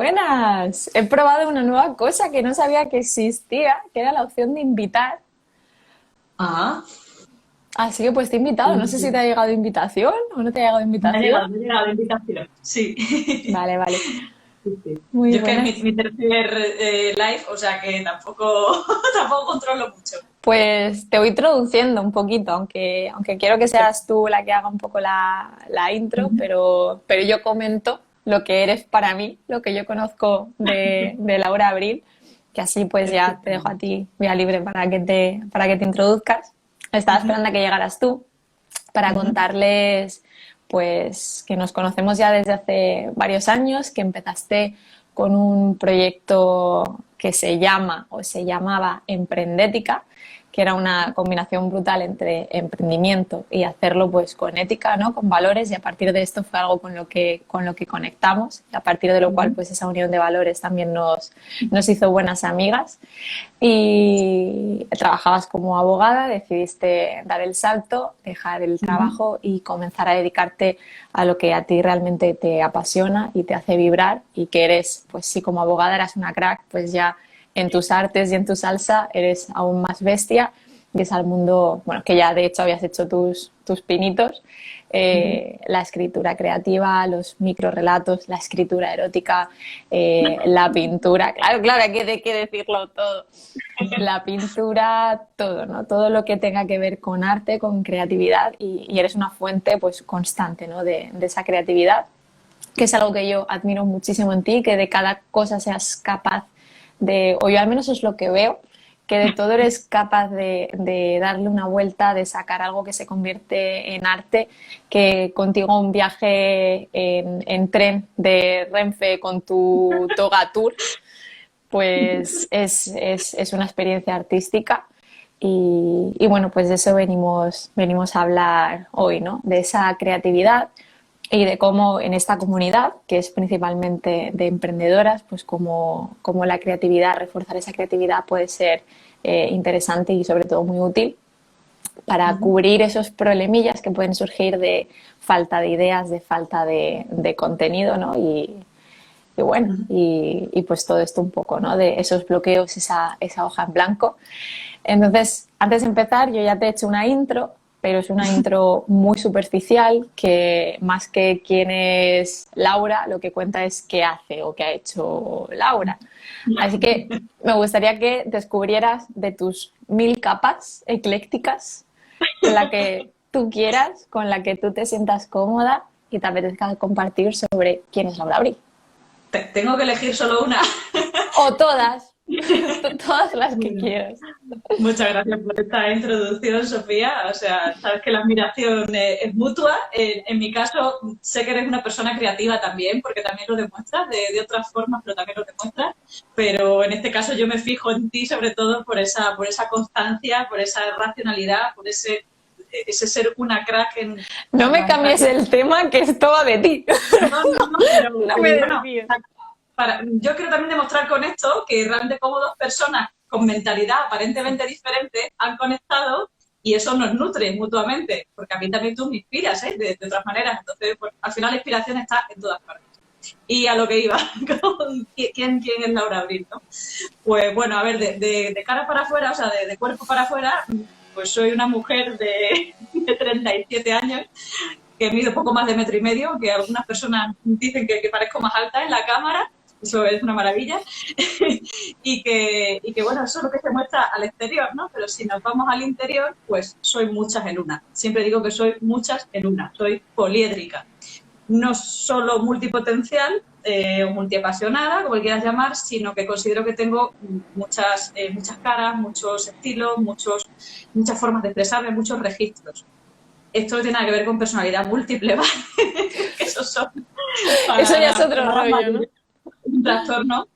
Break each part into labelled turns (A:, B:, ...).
A: buenas. He probado una nueva cosa que no sabía que existía, que era la opción de invitar.
B: Ah,
A: Así que pues te he invitado. No sé si te ha llegado invitación o no te ha llegado invitación.
B: me ha llegado la invitación. Sí.
A: Vale, vale.
B: Sí, sí.
A: Muy
B: Yo es que es
A: buenas.
B: mi tercer live, o sea que tampoco, tampoco controlo mucho.
A: Pues te voy introduciendo un poquito, aunque quiero que seas tú la que haga un poco la intro,
B: Ujú.
A: pero yo comento lo que eres para mí, lo que yo conozco de Laura Abril, que así pues ya te dejo a
B: Estupendo.
A: ti vía libre para que te introduzcas. Estaba
B: Ujú,
A: esperando a que llegaras tú para
B: ujú,
A: contarles pues que nos conocemos ya desde hace varios años, que empezaste con un proyecto que se llama o se llamaba Emprendética, que era una combinación brutal entre emprendimiento y hacerlo pues con ética, ¿no? Con valores, y a partir de esto fue algo con lo que conectamos, y a partir de lo cual
B: ujú.
A: pues esa unión de valores también nos hizo buenas amigas. Y trabajabas como abogada, decidiste dar el salto, dejar el
B: Ujú.
A: trabajo y comenzar a dedicarte a lo que a ti realmente te apasiona y te hace vibrar, y que eres, pues sí, como abogada eras una crack, pues ya en tus artes y en tu salsa eres aún más bestia, y es al mundo, bueno, que ya de hecho habías hecho tus pinitos,
B: Ujú.
A: la escritura creativa, los microrelatos, la escritura erótica, la pintura, claro, claro, hay que decirlo todo. La pintura, todo, ¿no? Todo lo que tenga que ver con arte, con creatividad, y eres una fuente pues constante, ¿no? de esa creatividad, que es algo que yo admiro muchísimo en ti, que de cada cosa seas capaz o yo al menos es lo que veo, que de todo eres capaz de darle una vuelta, de sacar algo que se convierte en arte, que contigo un viaje en tren de Renfe con tu Toga Tour, pues es una experiencia artística. Y bueno, pues de eso venimos a hablar hoy, ¿no? De esa creatividad y de cómo en esta comunidad, que es principalmente de emprendedoras, pues cómo la creatividad, reforzar esa creatividad puede ser interesante y sobre todo muy útil para
B: Ujú.
A: cubrir esos problemillas que pueden surgir de falta de ideas, de falta de contenido, ¿no? Y bueno,
B: Ujú.
A: y pues todo esto un poco, ¿no? De esos bloqueos, esa hoja en blanco. Entonces, antes de empezar, yo ya te he hecho una intro, pero es una intro muy superficial, que más que quién es Laura, lo que cuenta es qué hace o qué ha hecho Laura. Así que me gustaría que descubrieras de tus 1000 capas eclécticas la que tú quieras, con la que tú te sientas cómoda y te apetezca compartir sobre quién es Laura Abril.
B: Tengo que elegir solo una.
A: O todas, todas las que quieras.
B: Muchas gracias por esta introducción, Sofía. O sea, sabes que la admiración es mutua. En mi caso, sé que eres una persona creativa también, porque también lo demuestras de otras formas, pero también lo demuestras. Pero en este caso yo me fijo en ti sobre todo por esa constancia, por esa racionalidad, por ese ser una crack en
A: No me
B: las
A: cambies el tema, que esto va de ti.
B: no, no, no,
A: No me
B: pero bueno,
A: desvíes.
B: yo quiero también demostrar con esto que realmente como dos personas con mentalidad aparentemente diferente han conectado y eso nos nutre mutuamente, porque a mí también tú me inspiras, ¿eh? De otras maneras. Entonces, pues, al final la inspiración está en todas partes. Y a lo que iba, con quién es Laura Abril, ¿no? Pues bueno, a ver, de cara para afuera, o sea, de cuerpo para afuera, pues soy una mujer de 37 años que mido poco más de metro y medio, que algunas personas dicen que parezco más alta en la cámara, eso es una maravilla, y que bueno, eso es lo que se muestra al exterior, ¿no? Pero si nos vamos al interior, pues soy muchas en una. Siempre digo que soy muchas en una, soy poliédrica. No solo multipotencial o multiapasionada, como le quieras llamar, sino que considero que tengo muchas caras, muchos estilos, muchas formas de expresarme, muchos registros. Esto no tiene nada que ver con personalidad múltiple, ¿vale? Que esos son
A: Eso
B: para
A: ya es otro
B: la gran
A: rollo, ¿no?
B: mayoría un trastorno.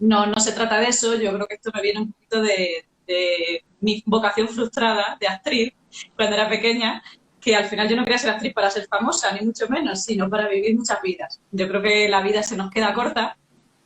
B: No, no se trata de eso. Yo creo que esto me viene un poquito de mi vocación frustrada de actriz cuando era pequeña, que al final yo no quería ser actriz para ser famosa, ni mucho menos, sino para vivir muchas vidas. Yo creo que la vida se nos queda corta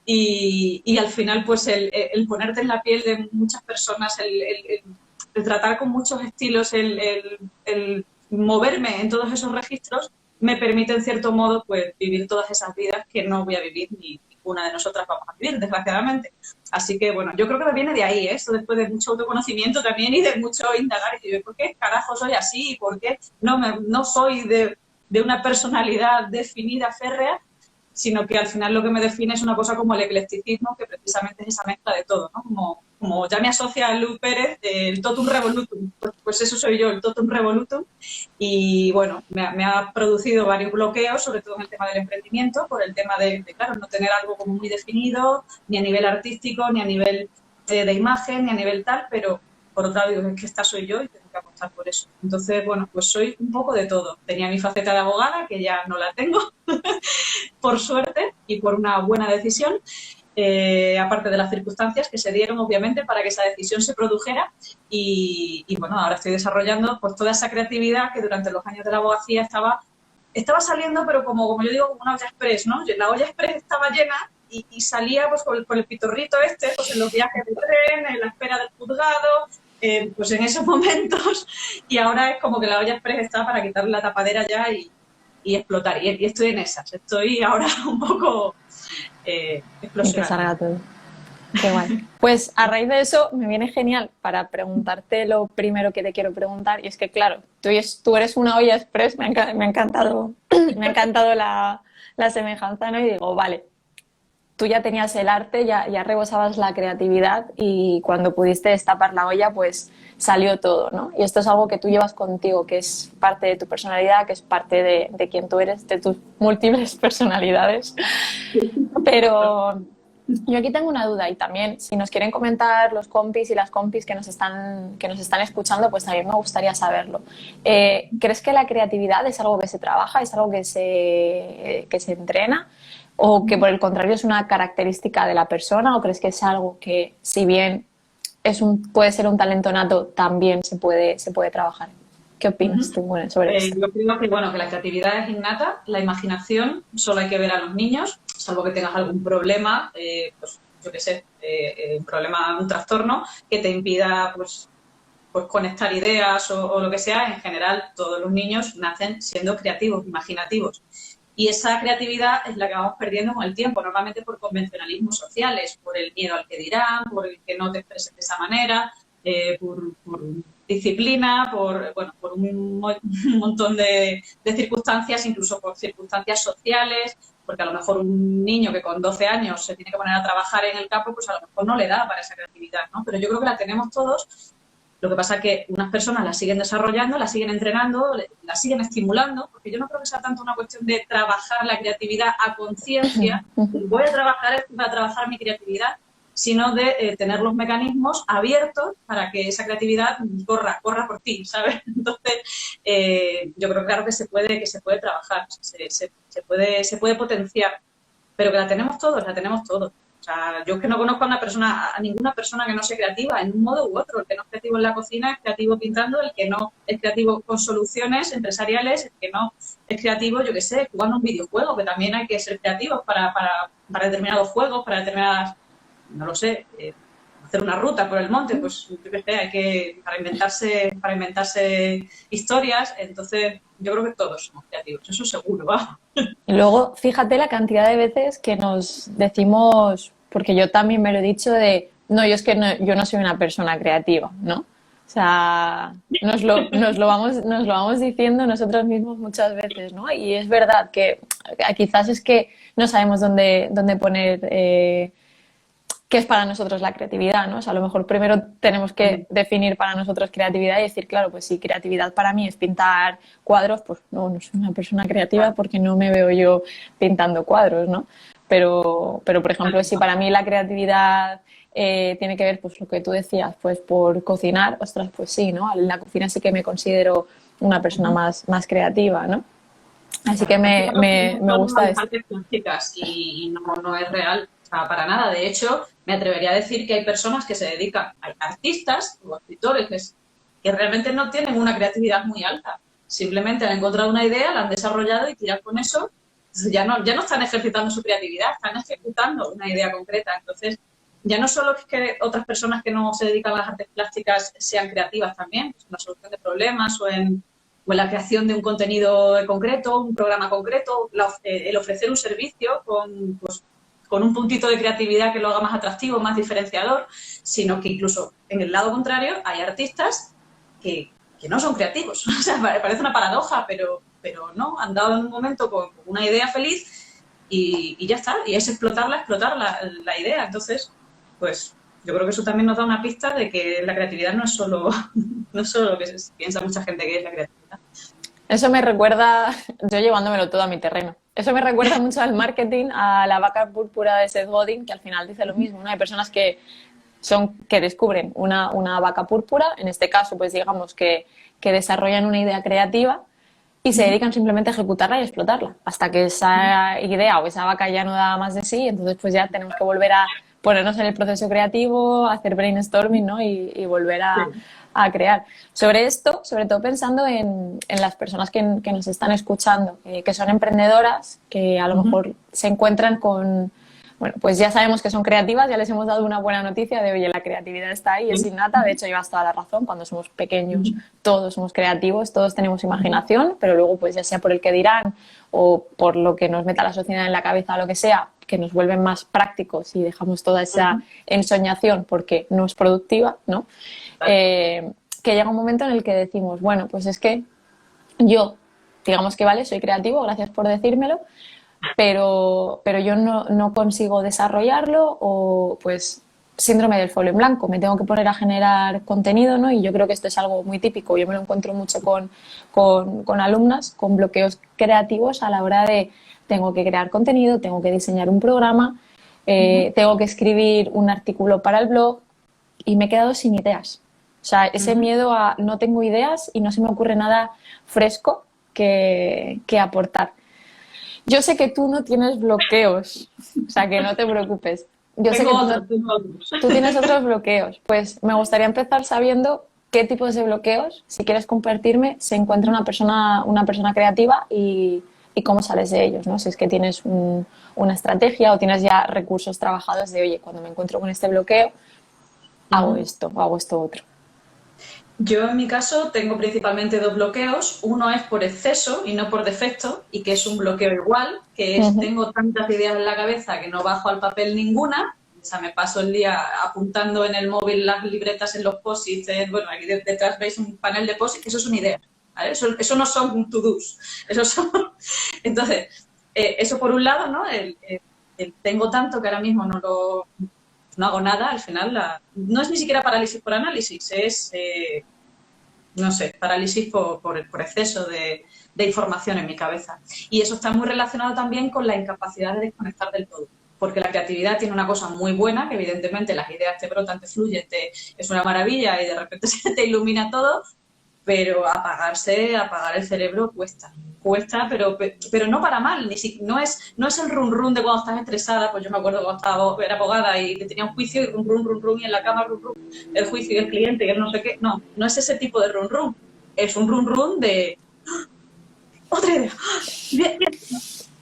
B: y al final pues el ponerte en la piel de muchas personas, el tratar con muchos estilos, el moverme en todos esos registros me permite en cierto modo pues vivir todas esas vidas que no voy a vivir ni ninguna de nosotras vamos a vivir, desgraciadamente. Así que, bueno, yo creo que me viene de ahí, ¿eh? Esto después de mucho autoconocimiento también y de mucho indagar. Y digo, ¿por qué carajo soy así? ¿Por qué no soy de una personalidad definida, férrea? Sino que al final lo que me define es una cosa como el eclecticismo, que precisamente es esa mezcla de todo, ¿no? Como ya me asocia a Lu Pérez, el totum revolutum, pues eso soy yo, el totum revolutum, y bueno, me ha producido varios bloqueos, sobre todo en el tema del emprendimiento, por el tema claro, no tener algo como muy definido, ni a nivel artístico, ni a nivel de imagen, ni a nivel tal, pero por otro lado digo, es que esta soy yo y tengo que apostar por eso. Entonces, bueno, pues soy un poco de todo. Tenía mi faceta de abogada, que ya no la tengo, por suerte y por una buena decisión, aparte de las circunstancias que se dieron, obviamente, para que esa decisión se produjera. Y bueno, ahora estoy desarrollando pues toda esa creatividad que durante los años de la abogacía estaba saliendo, pero como yo digo, como una olla express, ¿no? La olla express estaba llena y salía pues con el pitorrito pues en los viajes de tren, en la espera del juzgado, pues en esos momentos, y ahora es como que la olla express está para quitarle la tapadera ya y explotar. Y estoy en esas, estoy ahora un poco
A: Y que
B: explosionando.
A: salga todo. Qué guay. Pues a raíz de eso me viene genial para preguntarte lo primero que te quiero preguntar, y es que claro, tú eres una olla express, me ha encantado, me ha encantado la semejanza, ¿no? Y digo, vale, tú ya tenías el arte, ya rebosabas la creatividad y cuando pudiste destapar la olla, pues salió todo, ¿no? Y esto es algo que tú llevas contigo, que es parte de tu personalidad, que es parte de quien tú eres, de tus múltiples personalidades. Pero yo aquí tengo una duda y también si nos quieren comentar los compis y las compis que nos están escuchando, pues también me gustaría saberlo. ¿Crees que la creatividad es algo que se trabaja, es algo que se entrena? ¿O que por el contrario es una característica de la persona? ¿O crees que es algo que, si bien puede ser un talento nato, también se puede trabajar? ¿Qué opinas tú sobre esto?
B: Yo creo que, bueno, que la creatividad es innata, la imaginación solo hay que ver a los niños, salvo que tengas algún problema, pues yo qué sé, un problema, un trastorno que te impida pues conectar ideas o lo que sea. En general, todos los niños nacen siendo creativos, imaginativos. Y esa creatividad es la que vamos perdiendo con el tiempo, normalmente por convencionalismos sociales, por el miedo al que dirán, por el que no te expreses de esa manera, por disciplina, por un montón de circunstancias, incluso por circunstancias sociales, porque a lo mejor un niño que con 12 años se tiene que poner a trabajar en el campo, pues a lo mejor no le da para esa creatividad, ¿no? Pero yo creo que la tenemos todos. Lo que pasa es que unas personas la siguen desarrollando, la siguen entrenando, la siguen estimulando, porque yo no creo que sea tanto una cuestión de trabajar la creatividad a conciencia, voy a trabajar esto para trabajar mi creatividad, sino de tener los mecanismos abiertos para que esa creatividad corra por ti, ¿sabes? Entonces, yo creo claro que se puede trabajar, se puede potenciar, pero que la tenemos todos. O sea, yo es que no conozco a ninguna persona que no sea creativa en un modo u otro. El que no es creativo en la cocina es creativo pintando, el que no es creativo con soluciones empresariales, el que no es creativo, yo qué sé, jugando un videojuego, que también hay que ser creativos para determinados juegos, para determinadas, no lo sé, hacer una ruta por el monte, pues yo qué sé, hay que, para inventarse historias. Entonces, yo creo que todos somos creativos, eso seguro, ¿va?
A: Y luego, fíjate la cantidad de veces que nos decimos, porque yo también me lo he dicho no, yo no soy una persona creativa, ¿no? O sea, nos lo vamos diciendo nosotros mismos muchas veces, ¿no? Y es verdad que quizás es que no sabemos dónde poner qué es para nosotros la creatividad, ¿no? O sea, a lo mejor primero tenemos que definir para nosotros creatividad y decir, claro, pues si creatividad para mí es pintar cuadros, pues no soy una persona creativa porque no me veo yo pintando cuadros, ¿no? Pero por ejemplo, si para mí la creatividad tiene que ver, pues lo que tú decías, pues por cocinar, ostras, pues sí, ¿no? En la cocina sí que me considero una persona más creativa, ¿no? Así que me gusta esto.
B: Y no es real, o sea, para nada. De hecho, me atrevería a decir que hay personas que se dedican, hay artistas o escritores que realmente no tienen una creatividad muy alta. Simplemente han encontrado una idea, la han desarrollado y tiran con eso. Entonces ya no están ejercitando su creatividad, están ejecutando una idea concreta. Entonces, ya no solo es que otras personas que no se dedican a las artes plásticas sean creativas también, pues en la solución de problemas o en la creación de un contenido concreto, un programa concreto, el ofrecer un servicio con con un puntito de creatividad que lo haga más atractivo, más diferenciador, sino que incluso en el lado contrario hay artistas que no son creativos. O sea, parece una paradoja, pero no, han dado en un momento con una idea feliz y ya está. Y es explotar la idea. Entonces, pues yo creo que eso también nos da una pista de que la creatividad no es solo, no es solo lo que piensa mucha gente que es la creatividad.
A: Eso me recuerda, yo llevándomelo todo a mi terreno, eso me recuerda mucho al marketing, a la vaca púrpura de Seth Godin, que al final dice lo mismo, ¿no? Hay personas que descubren una vaca púrpura, en este caso, pues digamos que desarrollan una idea creativa y se dedican simplemente a ejecutarla y a explotarla, hasta que esa idea o esa vaca ya no da más de sí, entonces pues ya tenemos que volver a ponernos en el proceso creativo, hacer brainstorming, ¿no? Y volver a crear. Sobre esto, sobre todo pensando en las personas que nos están escuchando, que son emprendedoras, que a lo mejor se encuentran con, bueno, pues ya sabemos que son creativas, ya les hemos dado una buena noticia de, oye, la creatividad está ahí, es innata, de hecho llevas toda la razón, cuando somos pequeños todos somos creativos, todos tenemos imaginación, pero luego pues ya sea por el que dirán o por lo que nos meta la sociedad en la cabeza o lo que sea, que nos vuelven más prácticos y dejamos toda esa ensoñación porque no es productiva, ¿no? Que llega un momento en el que decimos, bueno, pues es que yo, digamos que vale, soy creativo, gracias por decírmelo, pero yo no consigo desarrollarlo o pues síndrome del folio en blanco, me tengo que poner a generar contenido, ¿no? Y yo creo que esto es algo muy típico, yo me lo encuentro mucho con alumnas, con bloqueos creativos a la hora de tengo que crear contenido, tengo que diseñar un programa, tengo que escribir un artículo para el blog y me he quedado sin ideas. O sea, ese miedo a no tengo ideas y no se me ocurre nada fresco que aportar. Yo sé que tú no tienes bloqueos, o sea, que no te preocupes. Yo sé que tú tienes otros bloqueos. Pues me gustaría empezar sabiendo qué tipos de bloqueos, si quieres compartirme, se encuentra una persona creativa y cómo sales de ellos, ¿no? Si es que tienes una estrategia o tienes ya recursos trabajados de, oye, cuando me encuentro con este bloqueo, hago esto o hago esto otro.
B: Yo en mi caso tengo principalmente dos bloqueos. Uno es por exceso y no por defecto, y que es un bloqueo igual, que es tengo tantas ideas en la cabeza que no bajo al papel ninguna. O sea, me paso el día apuntando en el móvil las libretas en los post-its. Bueno, aquí detrás veis un panel de post-its, eso es una idea. ¿Vale? Eso no son to-dos. Eso son... Entonces, eso por un lado, ¿no? El tengo tanto que ahora mismo no hago nada, al final no es ni siquiera parálisis por análisis, es, no sé, parálisis por exceso de información en mi cabeza. Y eso está muy relacionado también con la incapacidad de desconectar del todo. Porque la creatividad tiene una cosa muy buena, que evidentemente las ideas te brotan, te fluyen, es una maravilla y de repente se te ilumina todo, pero apagar el cerebro cuesta, pero no para mal, no es el run de cuando estás estresada. Pues yo me acuerdo cuando era abogada y tenía un juicio y run, y en la cama run, el juicio y el cliente y el no sé qué. No es ese tipo de run, es un run de otra idea, bien.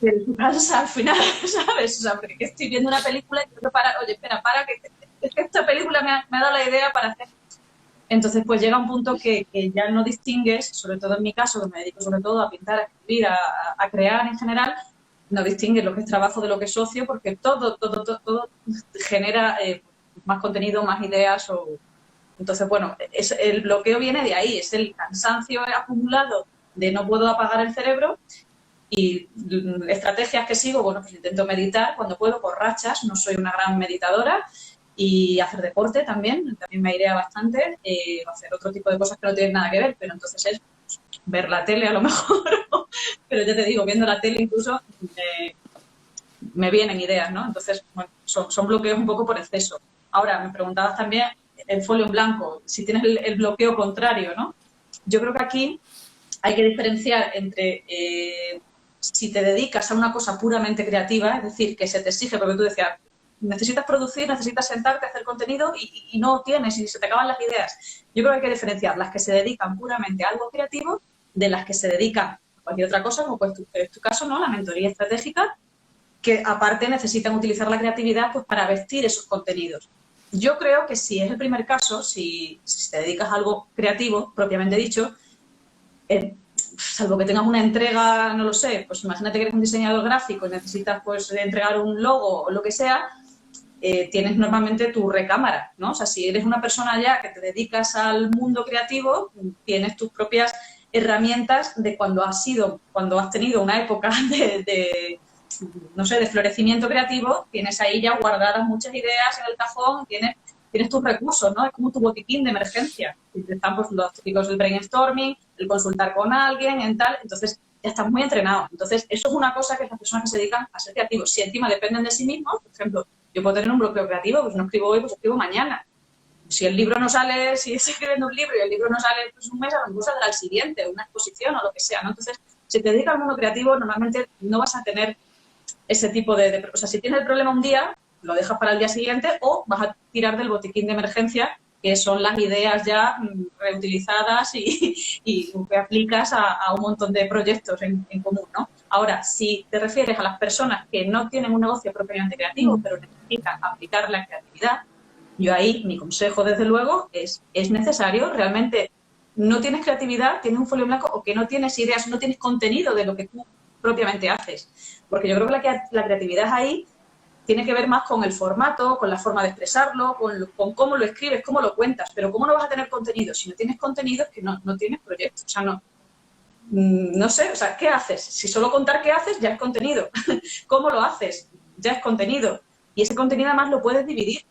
B: Pero tu cansa al final, ¿sabes? O sea, porque estoy viendo una película y tengo que parar, oye, espera, que esta película me ha dado la idea para hacer. Entonces, pues llega un punto que ya no distingues, sobre todo en mi caso, que me dedico sobre todo a pintar, a escribir, a crear en general, no distingues lo que es trabajo de lo que es socio, porque todo genera más contenido, más ideas. Entonces, bueno, el bloqueo viene de ahí, es el cansancio acumulado de no puedo apagar el cerebro. Y estrategias que sigo, bueno, pues intento meditar cuando puedo, por rachas, no soy una gran meditadora, y hacer deporte también me airea bastante, hacer otro tipo de cosas que no tienen nada que ver, pero entonces es ver la tele a lo mejor, pero ya te digo, viendo la tele incluso me vienen ideas, ¿no? Entonces, bueno, son bloqueos un poco por exceso. Ahora, me preguntabas también el folio en blanco, si tienes el bloqueo contrario, ¿no? Yo creo que aquí hay que diferenciar entre si te dedicas a una cosa puramente creativa, es decir, que se te exige, porque tú decías, necesitas producir, necesitas sentarte, hacer contenido y no tienes, y se te acaban las ideas. Yo creo que hay que diferenciar las que se dedican puramente a algo creativo de las que se dedican a cualquier otra cosa, como pues es tu caso, ¿no? La mentoría estratégica, que aparte necesitan utilizar la creatividad pues para vestir esos contenidos. Yo creo que si es el primer caso, si te dedicas a algo creativo, propiamente dicho, salvo que tengas una entrega, no lo sé, pues imagínate que eres un diseñador gráfico y necesitas pues entregar un logo o lo que sea, tienes normalmente tu recámara, ¿no? O sea, si eres una persona ya que te dedicas al mundo creativo, tienes tus propias herramientas de cuando has tenido una época no sé, de florecimiento creativo, tienes ahí ya guardadas muchas ideas en el cajón, tienes tus recursos, ¿no? Es como tu botiquín de emergencia. Están pues los típicos del brainstorming, el consultar con alguien, en tal, entonces ya estás muy entrenado. Entonces, eso es una cosa que las personas que se dedican a ser creativos, si encima dependen de sí mismos, por ejemplo, yo puedo tener un bloqueo creativo, pues no escribo hoy, pues escribo mañana. Si el libro no sale, si estoy escribiendo un libro y el libro no sale pues un mes, a lo mejor saldrá al siguiente, una exposición o lo que sea, ¿no? Entonces, si te dedicas al mundo creativo, normalmente no vas a tener ese tipo o sea, si tienes el problema un día, lo dejas para el día siguiente o vas a tirar del botiquín de emergencia, que son las ideas ya reutilizadas y que aplicas a un montón de proyectos en común, ¿no? Ahora, si te refieres a las personas que no tienen un negocio propiamente creativo, pero necesitan aplicar la creatividad, yo ahí, mi consejo, desde luego, es necesario realmente. No tienes creatividad, tienes un folio blanco o que no tienes ideas, no tienes contenido de lo que tú propiamente haces. Porque yo creo que la creatividad ahí tiene que ver más con el formato, con la forma de expresarlo, con cómo lo escribes, cómo lo cuentas. Pero ¿cómo no vas a tener contenido? Si no tienes contenido es que no tienes proyecto. O sea, no sé, o sea, ¿qué haces? Si solo contar qué haces, ya es contenido. ¿Cómo lo haces? Ya es contenido. Y ese contenido además lo puedes dividir.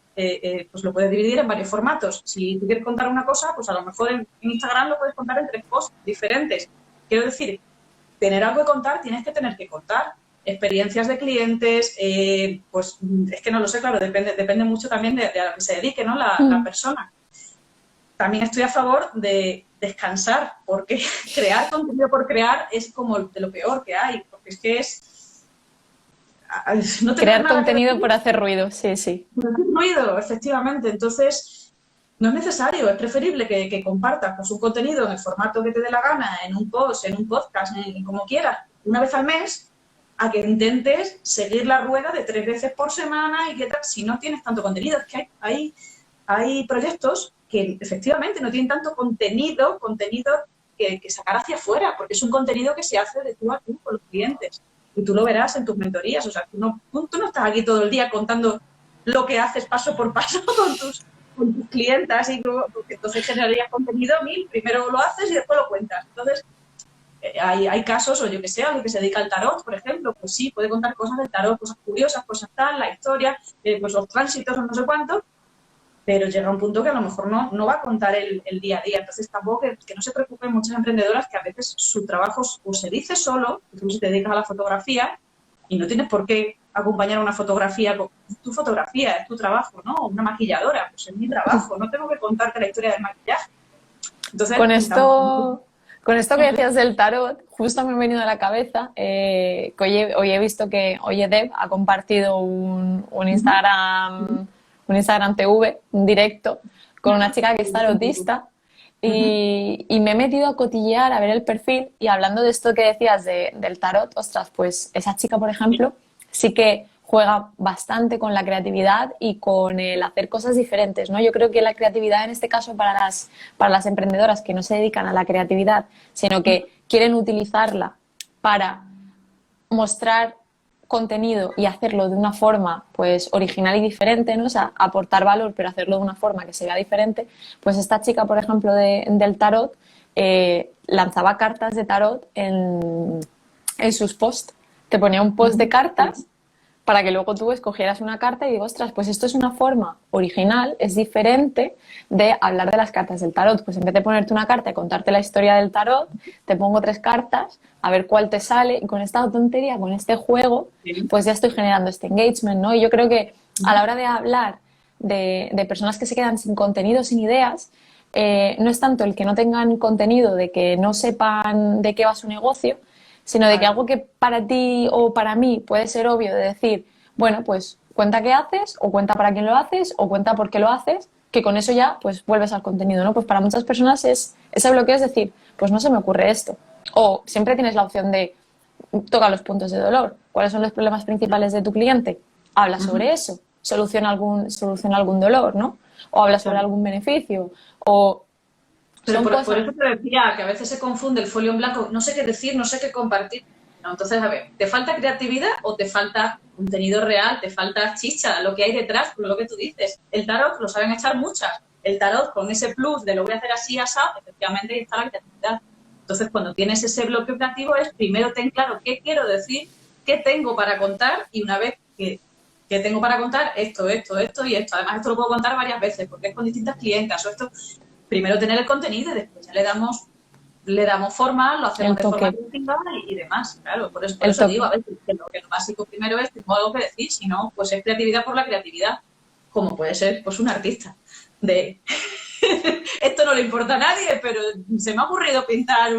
B: Pues lo puedes dividir en varios formatos. Si tú quieres contar una cosa, pues a lo mejor en Instagram lo puedes contar en 3 posts diferentes. Quiero decir, tener algo que contar, tienes que tener que contar. Experiencias de clientes, pues es que no lo sé, claro, depende mucho también de a lo que se dedique, ¿no? La persona. También estoy a favor de descansar, porque crear contenido por crear es como de lo peor que hay, porque es que no tener
A: Crear
B: nada
A: contenido
B: que
A: por hacer ruido, sí, sí.
B: ruido, efectivamente. Entonces, no es necesario, es preferible que compartas pues, un contenido en el formato que te dé la gana, en un post, en un podcast, como quieras, una vez al mes, a que intentes seguir la rueda de 3 veces por semana y que si no tienes tanto contenido. Es que hay proyectos que efectivamente no tienen tanto contenido que sacar hacia afuera, porque es un contenido que se hace de tú a tú con los clientes. Y tú lo verás en tus mentorías. O sea, tú no estás aquí todo el día contando lo que haces paso por paso con tus clientas, porque entonces generarías contenido 1000, primero lo haces y después lo cuentas. Entonces, hay casos, o yo que sé, alguien que se dedica al tarot, por ejemplo, pues sí, puede contar cosas del tarot, cosas curiosas, cosas tal, la historia, pues los tránsitos o no sé cuánto, pero llega un punto que a lo mejor no va a contar el día a día. Entonces tampoco que no se preocupen muchas emprendedoras que a veces su trabajo o se dice solo, que tú te dedicas a la fotografía y no tienes por qué acompañar una fotografía con tu fotografía, es tu trabajo, ¿no? Una maquilladora, pues es mi trabajo, no tengo que contarte la historia del maquillaje. Entonces,
A: Con esto, con esto que decías del tarot, justo me ha venido a la cabeza que hoy he visto que Deb ha compartido un Instagram TV, un directo, con una chica que es tarotista y me he metido a cotillear, a ver el perfil y hablando de esto que decías del tarot, ostras, pues esa chica, por ejemplo, sí que juega bastante con la creatividad y con el hacer cosas diferentes, ¿no? Yo creo que la creatividad en este caso para las emprendedoras que no se dedican a la creatividad, sino que quieren utilizarla para mostrar contenido y hacerlo de una forma pues original y diferente, ¿no? O sea, aportar valor pero hacerlo de una forma que se vea diferente, pues esta chica, por ejemplo, del tarot lanzaba cartas de tarot en sus posts. Te ponía un post de cartas para que luego tú escogieras una carta y digo, ostras, pues esto es una forma original, es diferente de hablar de las cartas del tarot. Pues en vez de ponerte una carta y contarte la historia del tarot, te pongo 3 cartas, a ver cuál te sale, y con esta tontería, con este juego, pues ya estoy generando este engagement, ¿no? Y yo creo que a la hora de hablar de personas que se quedan sin contenido, sin ideas, no es tanto el que no tengan contenido, de que no sepan de qué va su negocio, sino de que algo que para ti o para mí puede ser obvio de decir, bueno, pues cuenta qué haces, o cuenta para quién lo haces, o cuenta por qué lo haces, que con eso ya pues vuelves al contenido, ¿no? Pues para muchas personas ese bloqueo es decir, pues no se me ocurre esto. O siempre tienes la opción de toca los puntos de dolor. ¿Cuáles son los problemas principales de tu cliente? Habla sobre eso, soluciona algún dolor, ¿no? O habla sobre algún beneficio, o
B: Pero
A: Son
B: por
A: cosas.
B: eso te decía que a veces se confunde el folio en blanco, no sé qué decir, no sé qué compartir. No, entonces, a ver, ¿te falta creatividad o te falta contenido real, te falta chicha, lo que hay detrás, por lo que tú dices? El tarot lo saben echar muchas. El tarot con ese plus de lo voy a hacer así, asado, efectivamente ahí está la creatividad. Entonces, cuando tienes ese bloqueo creativo es primero ten claro qué quiero decir, qué tengo para contar y una vez que tengo para contar esto, esto y esto. Además, esto lo puedo contar varias veces porque es con distintas clientas o esto primero tener el contenido y después ya le damos forma, lo hacemos
A: El
B: de forma
A: toque,
B: creativa y demás, claro. Por
A: el
B: eso digo, a
A: toque.
B: ver, que lo básico primero es, tengo algo que decir, si no, pues es creatividad por la creatividad, como puede ser pues un artista. De esto no le importa a nadie, pero se me ha ocurrido pintar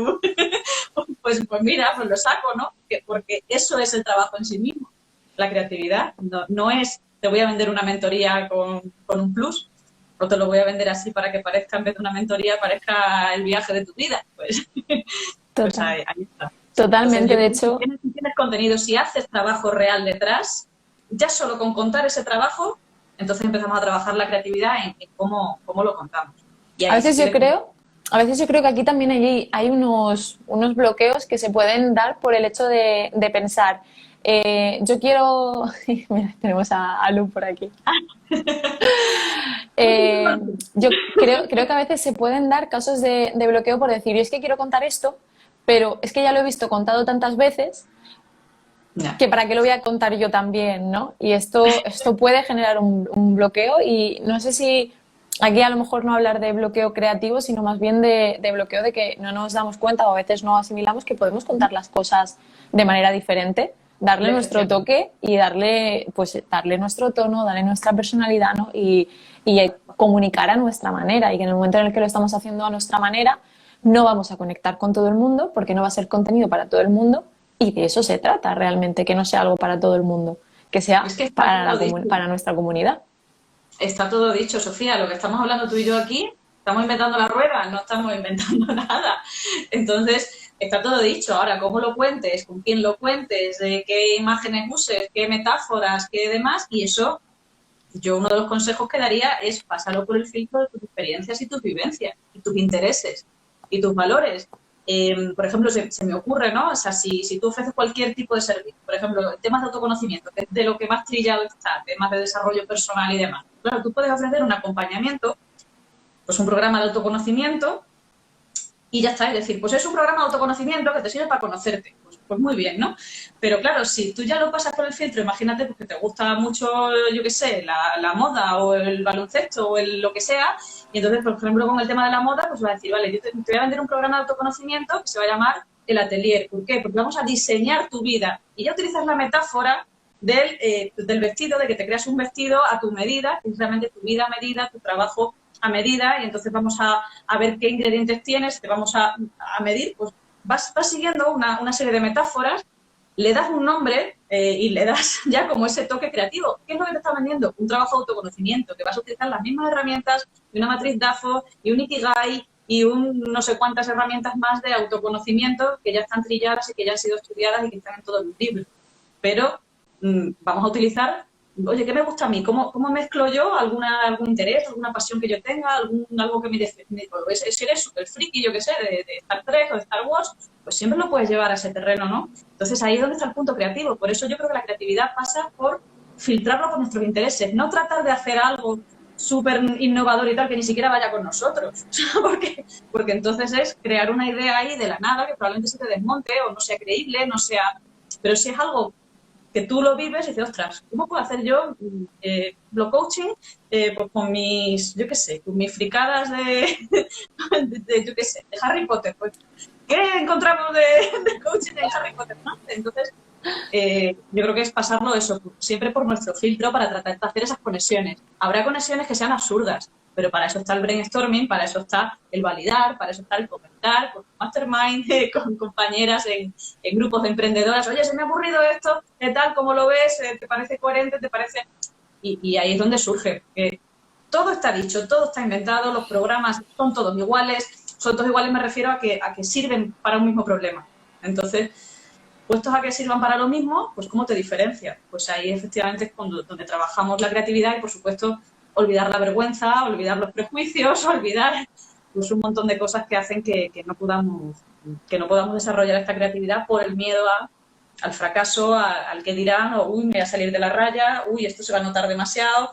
B: pues mira, pues lo saco, ¿no? Porque eso es el trabajo en sí mismo. La creatividad no es, te voy a vender una mentoría con un plus, o te lo voy a vender así para que parezca, en vez de una mentoría, parezca el viaje de tu vida. Pues
A: Total.
B: ahí está. Entonces,
A: Totalmente.
B: yo
A: De
B: creo que
A: hecho,
B: si tienes contenido, si haces trabajo real detrás, ya solo con contar ese trabajo, entonces empezamos a trabajar la creatividad en cómo lo contamos. Y
A: a
B: ahí, si
A: veces yo
B: quieres,
A: creo, a veces yo creo que aquí también hay unos bloqueos que se pueden dar por el hecho de pensar, yo quiero, mira, tenemos a Lu por aquí. Eh, yo creo que a veces se pueden dar casos de bloqueo por decir, yo es que quiero contar esto, pero es que ya lo he visto contado tantas veces
B: ya.
A: que para qué lo voy a contar yo también, ¿no? Y esto puede generar un bloqueo y no sé si aquí a lo mejor no hablar de bloqueo creativo, sino más bien de bloqueo de que no nos damos cuenta o a veces no asimilamos que podemos contar las cosas de manera diferente, darle nuestro
B: Efectivamente.
A: toque y darle nuestro tono, darle nuestra personalidad, ¿no? Y comunicar a nuestra manera y que en el momento en el que lo estamos haciendo a nuestra manera no vamos a conectar con todo el mundo porque no va a ser contenido para todo el mundo y de eso se trata realmente, que no sea algo para todo el mundo, que sea
B: Es que está todo dicho.
A: para nuestra comunidad.
B: Está todo dicho, Sofía. Lo que estamos hablando tú y yo aquí, estamos inventando la rueda, no estamos inventando nada. Entonces, está todo dicho. Ahora, cómo lo cuentes, con quién lo cuentes, de qué imágenes uses, qué metáforas, qué demás, y eso, yo uno de los consejos que daría es pasarlo por el filtro de tus experiencias y tus vivencias, y tus intereses, y tus valores. Por ejemplo, se me ocurre, ¿no? O sea, si tú ofreces cualquier tipo de servicio, por ejemplo, temas de autoconocimiento, que es de lo que más trillado está, temas de desarrollo personal y demás. Claro, tú puedes ofrecer un acompañamiento, pues un programa de autoconocimiento y ya está. Es decir, pues es un programa de autoconocimiento que te sirve para conocerte. Pues muy bien, ¿no? Pero claro, si tú ya lo pasas por el filtro, imagínate pues, que te gusta mucho, yo qué sé, la moda o el baloncesto o lo que sea, y entonces, por ejemplo, con el tema de la moda, pues vas a decir, vale, yo te voy a vender un programa de autoconocimiento que se va a llamar el atelier. ¿Por qué? Porque vamos a diseñar tu vida. Y ya utilizas la metáfora del vestido, de que te creas un vestido a tu medida, que es realmente tu vida a medida, tu trabajo a medida, y entonces vamos a ver qué ingredientes tienes, te vamos a medir, pues vas siguiendo una serie de metáforas, le das un nombre y le das ya como ese toque creativo. ¿Qué es lo que te está vendiendo? Un trabajo de autoconocimiento, que vas a utilizar las mismas herramientas y una matriz DAFO y un Ikigai y un no sé cuántas herramientas más de autoconocimiento que ya están trilladas y que ya han sido estudiadas y que están en todos los libros. Pero vamos a utilizar, oye, ¿qué me gusta a mí? ¿Cómo mezclo yo algún interés, alguna pasión que yo tenga, algo que si eres súper friki, yo qué sé, de Star Trek o de Star Wars, pues siempre lo puedes llevar a ese terreno, ¿no? Entonces ahí es donde está el punto creativo. Por eso yo creo que la creatividad pasa por filtrarlo con nuestros intereses, no tratar de hacer algo súper innovador y tal que ni siquiera vaya con nosotros, porque entonces es crear una idea ahí de la nada que probablemente se te desmonte o no sea creíble, no sea... Pero si es algo que tú lo vives y dices, ostras, ¿cómo puedo hacer yo block coaching pues con mis, yo qué sé, con mis fricadas yo qué sé, de Harry Potter? Pues, ¿qué encontramos de coaching de Harry Potter? ¿No? Entonces, yo creo que es pasarlo eso, siempre por nuestro filtro para tratar de hacer esas conexiones. Habrá conexiones que sean absurdas, pero para eso está el brainstorming, para eso está el validar, para eso está el comentar con mastermind, con compañeras en grupos de emprendedoras. Oye, se me ha aburrido esto, ¿qué tal? ¿Cómo lo ves? ¿Te parece coherente? ¿Te parece...? Y ahí es donde surge. Todo está dicho, todo está inventado, los programas son todos iguales. Son todos iguales me refiero a que sirven para un mismo problema. Entonces, puestos a que sirvan para lo mismo, pues ¿cómo te diferencias? Pues ahí efectivamente es donde trabajamos la creatividad y, por supuesto, olvidar la vergüenza, olvidar los prejuicios, olvidar pues un montón de cosas que hacen que no podamos desarrollar esta creatividad por el miedo al fracaso, al que dirán, o uy, me voy a salir de la raya, uy, esto se va a notar demasiado,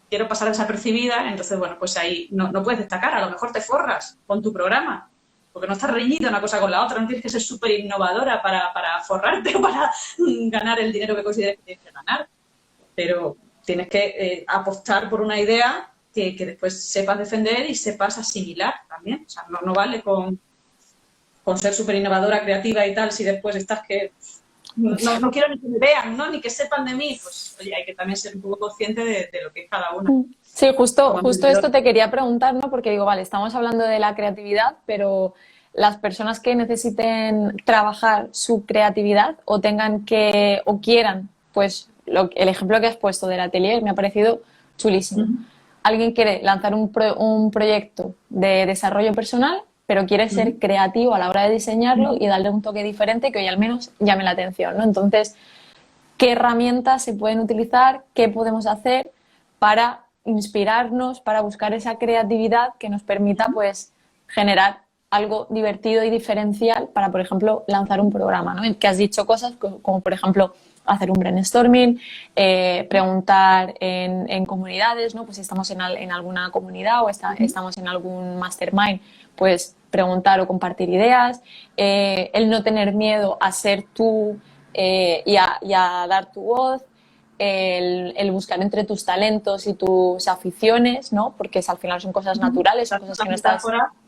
B: quiero pasar desapercibida. Entonces, bueno, pues ahí no puedes destacar, a lo mejor te forras con tu programa, porque no está reñida una cosa con la otra, no tienes que ser súper innovadora para forrarte o para ganar el dinero que consideres que tienes que ganar, pero tienes que apostar por una idea que después sepas defender y sepas asimilar también. O sea, no vale con ser súper innovadora, creativa y tal, si después estás que no quiero ni que me vean, ¿no? Ni que sepan de mí. Pues oye, hay que también ser un poco consciente de lo que es cada uno.
A: Sí, justo esto te quería preguntar, ¿no? Porque digo, vale, estamos hablando de la creatividad, pero las personas que necesiten trabajar su creatividad o tengan que, o quieran, pues el ejemplo que has puesto del atelier me ha parecido chulísimo. Alguien quiere lanzar un proyecto de desarrollo personal, pero quiere ser creativo a la hora de diseñarlo y darle un toque diferente que hoy al menos llame la atención, ¿no? Entonces, ¿qué herramientas se pueden utilizar? ¿Qué podemos hacer para inspirarnos, para buscar esa creatividad que nos permita, pues, generar algo divertido y diferencial para, por ejemplo, lanzar un programa, ¿no? En que has dicho cosas como por ejemplo, hacer un brainstorming, preguntar en comunidades, ¿no? Pues si estamos en alguna comunidad o estamos en algún mastermind, pues preguntar o compartir ideas, el no tener miedo a ser tú y a dar tu voz, el buscar entre tus talentos y tus aficiones, ¿no? Porque al final son cosas naturales, son cosas que no estás...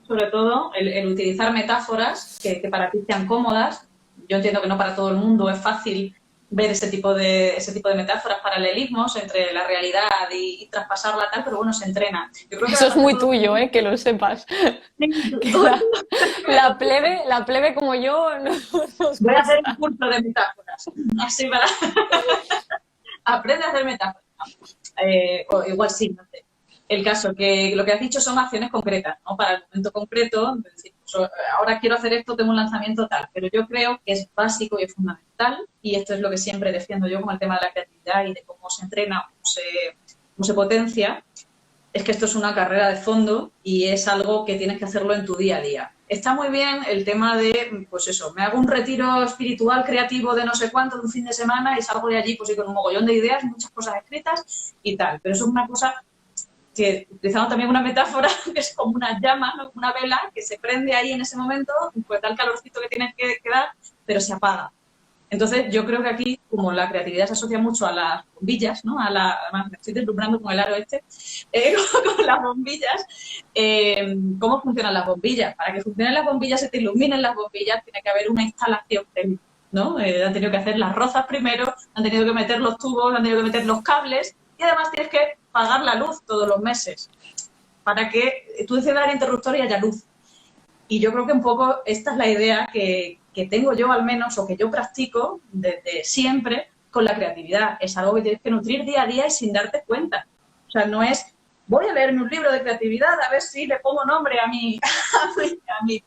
B: Sobre todo, el utilizar metáforas que para ti sean cómodas. Yo entiendo que no para todo el mundo es fácil ver ese tipo de metáforas, paralelismos entre la realidad y traspasarla tal, pero bueno, se entrena. Yo creo que
A: eso es muy tuyo, que lo sepas. La plebe como yo nos
B: voy a hacer un curso de metáforas. Así para... Aprende a hacer metáforas. O igual sí, no sé. El caso, que lo que has dicho son acciones concretas, ¿no? Para el momento concreto, es decir, pues, ahora quiero hacer esto, tengo un lanzamiento tal, pero yo creo que es básico y es fundamental, y esto es lo que siempre defiendo yo con el tema de la creatividad y de cómo se entrena, cómo se potencia, es que esto es una carrera de fondo y es algo que tienes que hacerlo en tu día a día. Está muy bien el tema de, pues eso, me hago un retiro espiritual, creativo de no sé cuánto, de un fin de semana y salgo de allí pues con un mogollón de ideas, muchas cosas escritas y tal, pero eso es una cosa que, utilizando también una metáfora, que es como una llama, ¿no? Una vela que se prende ahí en ese momento, pues da el calorcito que tienes que dar, pero se apaga. Entonces, yo creo que aquí, como la creatividad se asocia mucho a las bombillas, ¿no? Además, me estoy deslumbrando con el aro con las bombillas. ¿Cómo funcionan las bombillas? Para que funcionen las bombillas, se te iluminen las bombillas, tiene que haber una instalación previa, ¿no? Han tenido que hacer las rozas primero, han tenido que meter los tubos, han tenido que meter los cables, y además tienes que pagar la luz todos los meses para que tú enciendas el interruptor y haya luz. Y yo creo que un poco esta es la idea que tengo yo al menos, o que yo practico desde siempre con la creatividad. Es algo que tienes que nutrir día a día y sin darte cuenta. O sea, no es, voy a leerme un libro de creatividad a ver si le pongo nombre a mi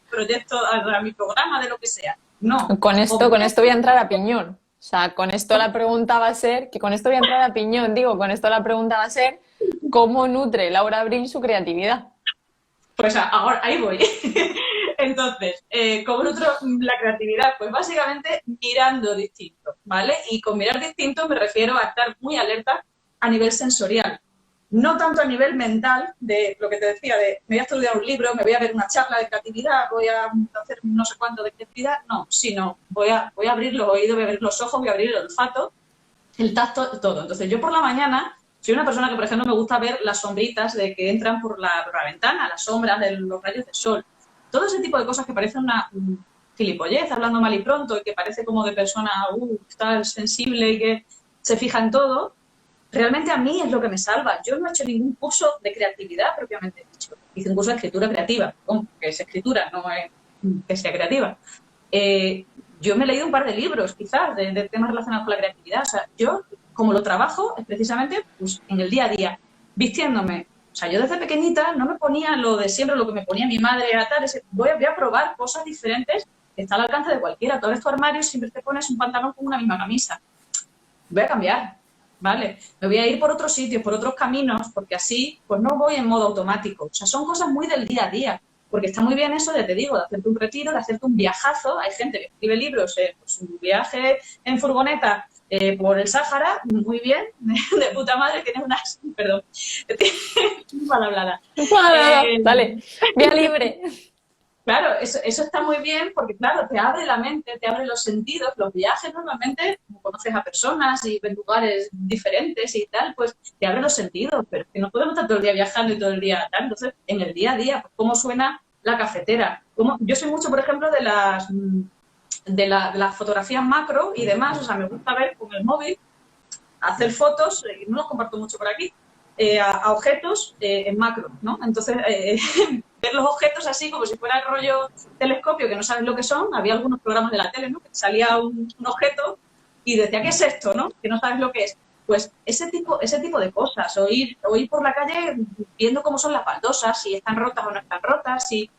B: proyecto, a mi programa, de lo que sea. No.
A: Con esto voy a entrar a piñón. O sea, con esto la pregunta va a ser, con esto la pregunta va a ser, ¿cómo nutre Laura Abril su creatividad?
B: Pues ahora, ahí voy. Entonces, ¿cómo nutro la creatividad? Pues básicamente mirando distinto, ¿vale? Y con mirar distinto me refiero a estar muy alerta a nivel sensorial. No tanto a nivel mental, de lo que te decía, de me voy a estudiar un libro, me voy a ver una charla de creatividad, voy a hacer no sé cuánto de creatividad, no, sino voy a abrir los oídos, voy a abrir los ojos, voy a abrir el olfato, el tacto, todo. Entonces, yo por la mañana soy una persona que, por ejemplo, me gusta ver las sombritas de que entran por la ventana, las sombras de los rayos del sol. Todo ese tipo de cosas que parecen una gilipollez, hablando mal y pronto, y que parece como de persona tal, sensible y que se fija en todo, realmente a mí es lo que me salva. Yo no he hecho ningún curso de creatividad propiamente dicho. Hice un curso de escritura creativa, que es escritura, no es que sea creativa. Yo me he leído un par de libros, quizás, de temas relacionados con la creatividad. O sea, yo, como lo trabajo, es precisamente pues, en el día a día, vistiéndome. O sea, yo desde pequeñita no me ponía lo de siempre, lo que me ponía mi madre a tal. Voy a probar cosas diferentes que está al alcance de cualquiera. Tú abres tu armario y siempre te pones un pantalón con una misma camisa. Voy a cambiar. ¿vale? Me voy a ir por otros sitios, por otros caminos, porque así pues no voy en modo automático. O sea, son cosas muy del día a día, porque está muy bien eso, ya te digo, de hacerte un retiro, de hacerte un viajazo. Hay gente que escribe libros, pues un viaje en furgoneta por el Sáhara, muy bien, de puta madre, tienes unas, perdón, mal hablada.
A: Dale, vía libre.
B: Claro, eso está muy bien porque, claro, te abre la mente, te abre los sentidos. Los viajes normalmente, como conoces a personas y ves lugares diferentes y tal, pues te abre los sentidos, pero es que no podemos estar todo el día viajando y todo el día tal. Entonces, en el día a día, pues, ¿cómo suena la cafetera? Yo soy mucho, por ejemplo, de las fotografías macro y demás. O sea, me gusta ver con el móvil, hacer fotos, no los comparto mucho por aquí, a objetos en macro, ¿no? Entonces, ver los objetos así como si fuera el rollo telescopio, que no sabes lo que son. Había algunos programas de la tele, ¿no? Que salía un objeto y decía, ¿qué es esto, no? Que no sabes lo que es. Pues ese tipo de cosas, o ir por la calle viendo cómo son las baldosas, si están rotas o no están rotas, si...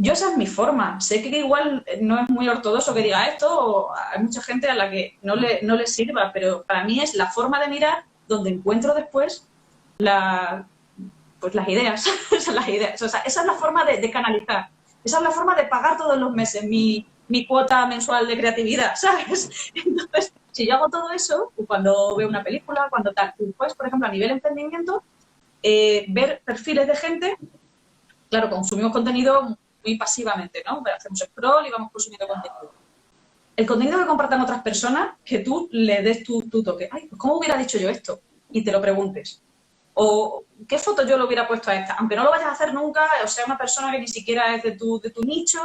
B: Yo esa es mi forma. Sé que igual no es muy ortodoxo que diga esto, o hay mucha gente a la que no le sirva, pero para mí es la forma de mirar donde encuentro después pues las ideas. Son las ideas. O sea, esa es la forma de canalizar. Esa es la forma de pagar todos los meses mi cuota mensual de creatividad, ¿sabes? Entonces, si yo hago todo eso, cuando veo una película, cuando tal, pues, por ejemplo, a nivel emprendimiento, ver perfiles de gente, claro, consumimos contenido muy pasivamente, ¿no? Hacemos scroll y vamos consumiendo contenido. El contenido que compartan otras personas, que tú le des tu toque. Ay, pues ¿cómo hubiera dicho yo esto? Y te lo preguntes. O ¿qué foto yo le hubiera puesto a esta? Aunque no lo vayas a hacer nunca, o sea, una persona que ni siquiera es de tu nicho,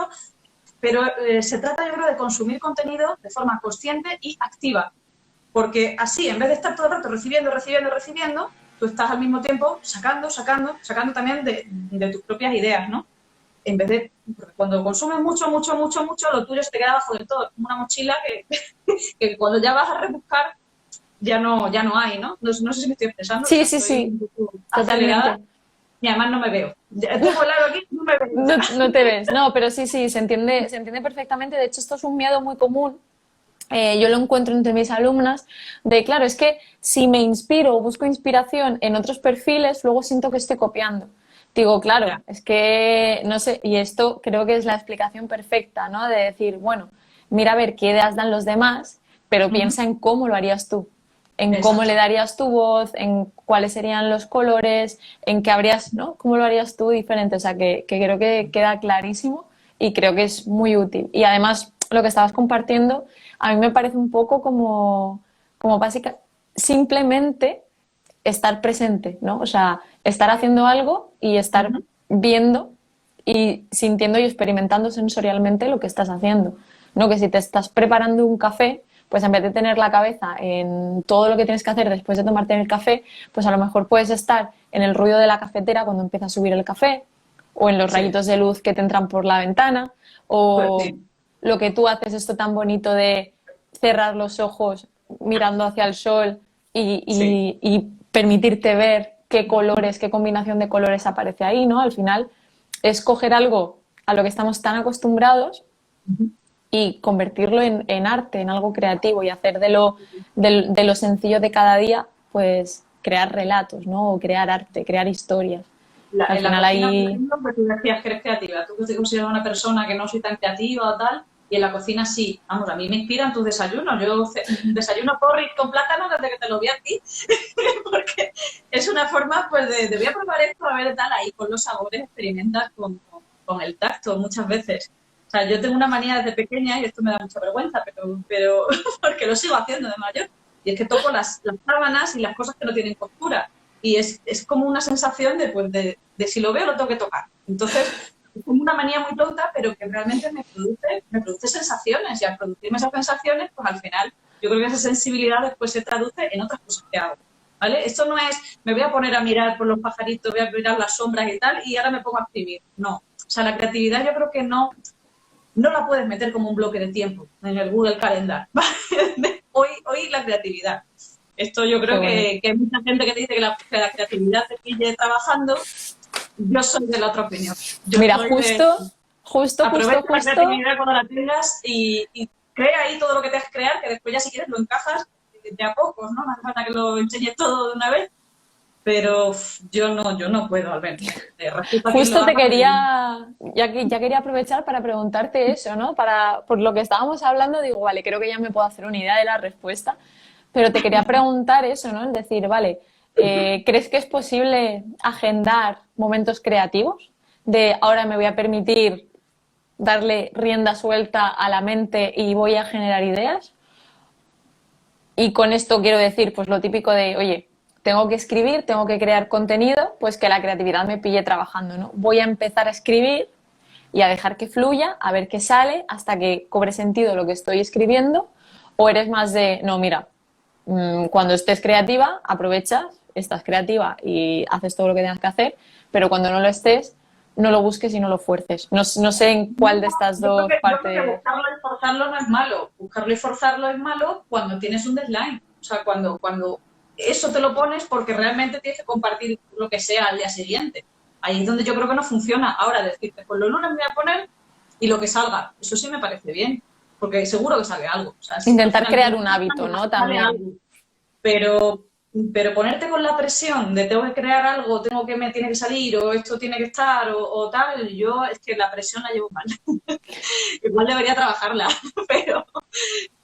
B: pero se trata, yo creo, de consumir contenido de forma consciente y activa. Porque así, en vez de estar todo el rato recibiendo, tú estás al mismo tiempo sacando también de tus propias ideas, ¿no? En vez de, cuando consumes mucho, lo tuyo se te queda abajo del todo, como una mochila que cuando ya vas a rebuscar ya no hay, ¿no? No sé si me estoy expresando.
A: Sí,
B: O sea,
A: sí,
B: estoy
A: sí,
B: un poco acelerada
A: totalmente.
B: y además no me veo. Tengo claro aquí, no me veo.
A: No, no te ves, no, pero sí, sí, se entiende perfectamente. De hecho, esto es un miedo muy común. Yo lo encuentro entre mis alumnas, de claro, es que si me inspiro o busco inspiración en otros perfiles, luego siento que estoy copiando. Digo, claro,
B: Ya.
A: es que no sé, y esto creo que es la explicación perfecta, ¿no? De decir, bueno, mira a ver qué ideas dan los demás, pero
B: Ujú.
A: piensa en cómo lo harías tú, en cómo le
B: Exacto.
A: darías tu voz, en cuáles serían los colores, en qué habrías, ¿no? ¿Cómo lo harías tú diferente? O sea, que creo que queda clarísimo y creo que es muy útil. Y además, lo que estabas compartiendo, a mí me parece un poco como básica, simplemente estar presente, ¿no? O sea, estar haciendo algo y estar
B: Ujú.
A: viendo y sintiendo y experimentando sensorialmente lo que estás haciendo. No que si te estás preparando un café, pues en vez de tener la cabeza en todo lo que tienes que hacer después de tomarte el café, pues a lo mejor puedes estar en el ruido de la cafetera cuando empieza a subir el café, o en los
B: Sí,
A: rayitos de luz que te entran por la ventana,
B: pues
A: o
B: sí,
A: lo que tú haces, esto tan bonito de cerrar los ojos mirando hacia el sol
B: sí.
A: y permitirte ver qué colores, qué combinación de colores aparece ahí, ¿no? Al final es coger algo a lo que estamos tan acostumbrados
B: Ujú.
A: y convertirlo en arte, en algo creativo y hacer de lo sencillo de cada día, pues crear relatos, ¿no? O crear arte, crear historias. Al
B: En la
A: final
B: cocina, por
A: ahí,
B: ejemplo, pues tú decías que eres creativa. Tú que te consideras una persona que no soy tan creativa o tal, y en la cocina sí. Vamos, a mí me inspiran tus desayunos. Yo desayuno porridge con plátano desde que te lo vi a ti, porque es una forma, pues, de voy a probar esto, a ver tal, ahí con los sabores experimentas con el tacto muchas veces. O sea, yo tengo una manía desde pequeña, y esto me da mucha vergüenza, pero porque lo sigo haciendo de mayor, y es que toco las sábanas y las cosas que no tienen costura. Y es como una sensación pues, de si lo veo, lo tengo que tocar. Entonces, es como una manía muy tonta, pero que realmente me produce sensaciones. Y al producirme esas sensaciones, pues al final, yo creo que esa sensibilidad después se traduce en otras cosas que hago. ¿Vale? Esto no es, me voy a poner a mirar por los pajaritos, voy a mirar las sombras y tal, y ahora me pongo a escribir. No. O sea, la creatividad yo creo que no la puedes meter como un bloque de tiempo en el Google Calendar. Hoy la creatividad. Esto yo
A: qué
B: creo
A: bonito.
B: que hay mucha gente que te dice que la creatividad te pille trabajando. Yo soy de la otra opinión. Yo
A: Mira,
B: soy de aprovecha la
A: justo,
B: creatividad cuando la tengas y crea ahí todo lo que te que crear, que después ya si quieres lo encajas de a pocos, ¿no? No hace falta que lo enseñes todo de una vez, pero yo no puedo, Albert. Respeto a quien lo
A: Justo te
B: haga, pero
A: quería, ya quería aprovechar para preguntarte eso, ¿no? Por lo que estábamos hablando, digo, vale, creo que ya me puedo hacer una idea de la respuesta, pero te quería preguntar eso, ¿no? Es decir, vale, ¿crees que es posible agendar momentos creativos? De ahora me voy a permitir darle rienda suelta a la mente y voy a generar ideas. Y con esto quiero decir, pues lo típico de, oye, tengo que escribir, tengo que crear contenido, pues que la creatividad me pille trabajando, ¿no? Voy a empezar a escribir y a dejar que fluya, a ver qué sale, hasta que cobre sentido lo que estoy escribiendo. O eres más de, no, mira, cuando estés creativa, aprovechas, estás creativa y haces todo lo que tengas que hacer, pero cuando no lo estés, no lo busques y no lo fuerces. No, no sé en cuál de estas dos
B: yo creo que
A: partes.
B: buscarlo y forzarlo no es malo. Buscarlo y forzarlo es malo cuando tienes un deadline. O sea, cuando eso te lo pones porque realmente tienes que compartir lo que sea al día siguiente. Ahí es donde yo creo que no funciona. Ahora decirte, pues los lunes me voy a poner y lo que salga. Eso sí me parece bien, porque seguro que sale algo. O sea, al
A: Intentar
B: final
A: crear un hábito, ¿no?
B: sale
A: También.
B: algo. Pero, pero ponerte con la presión de tengo que crear algo, tengo que me tiene que salir, o esto tiene que estar, o tal, yo es que la presión la llevo mal. Igual debería trabajarla, pero,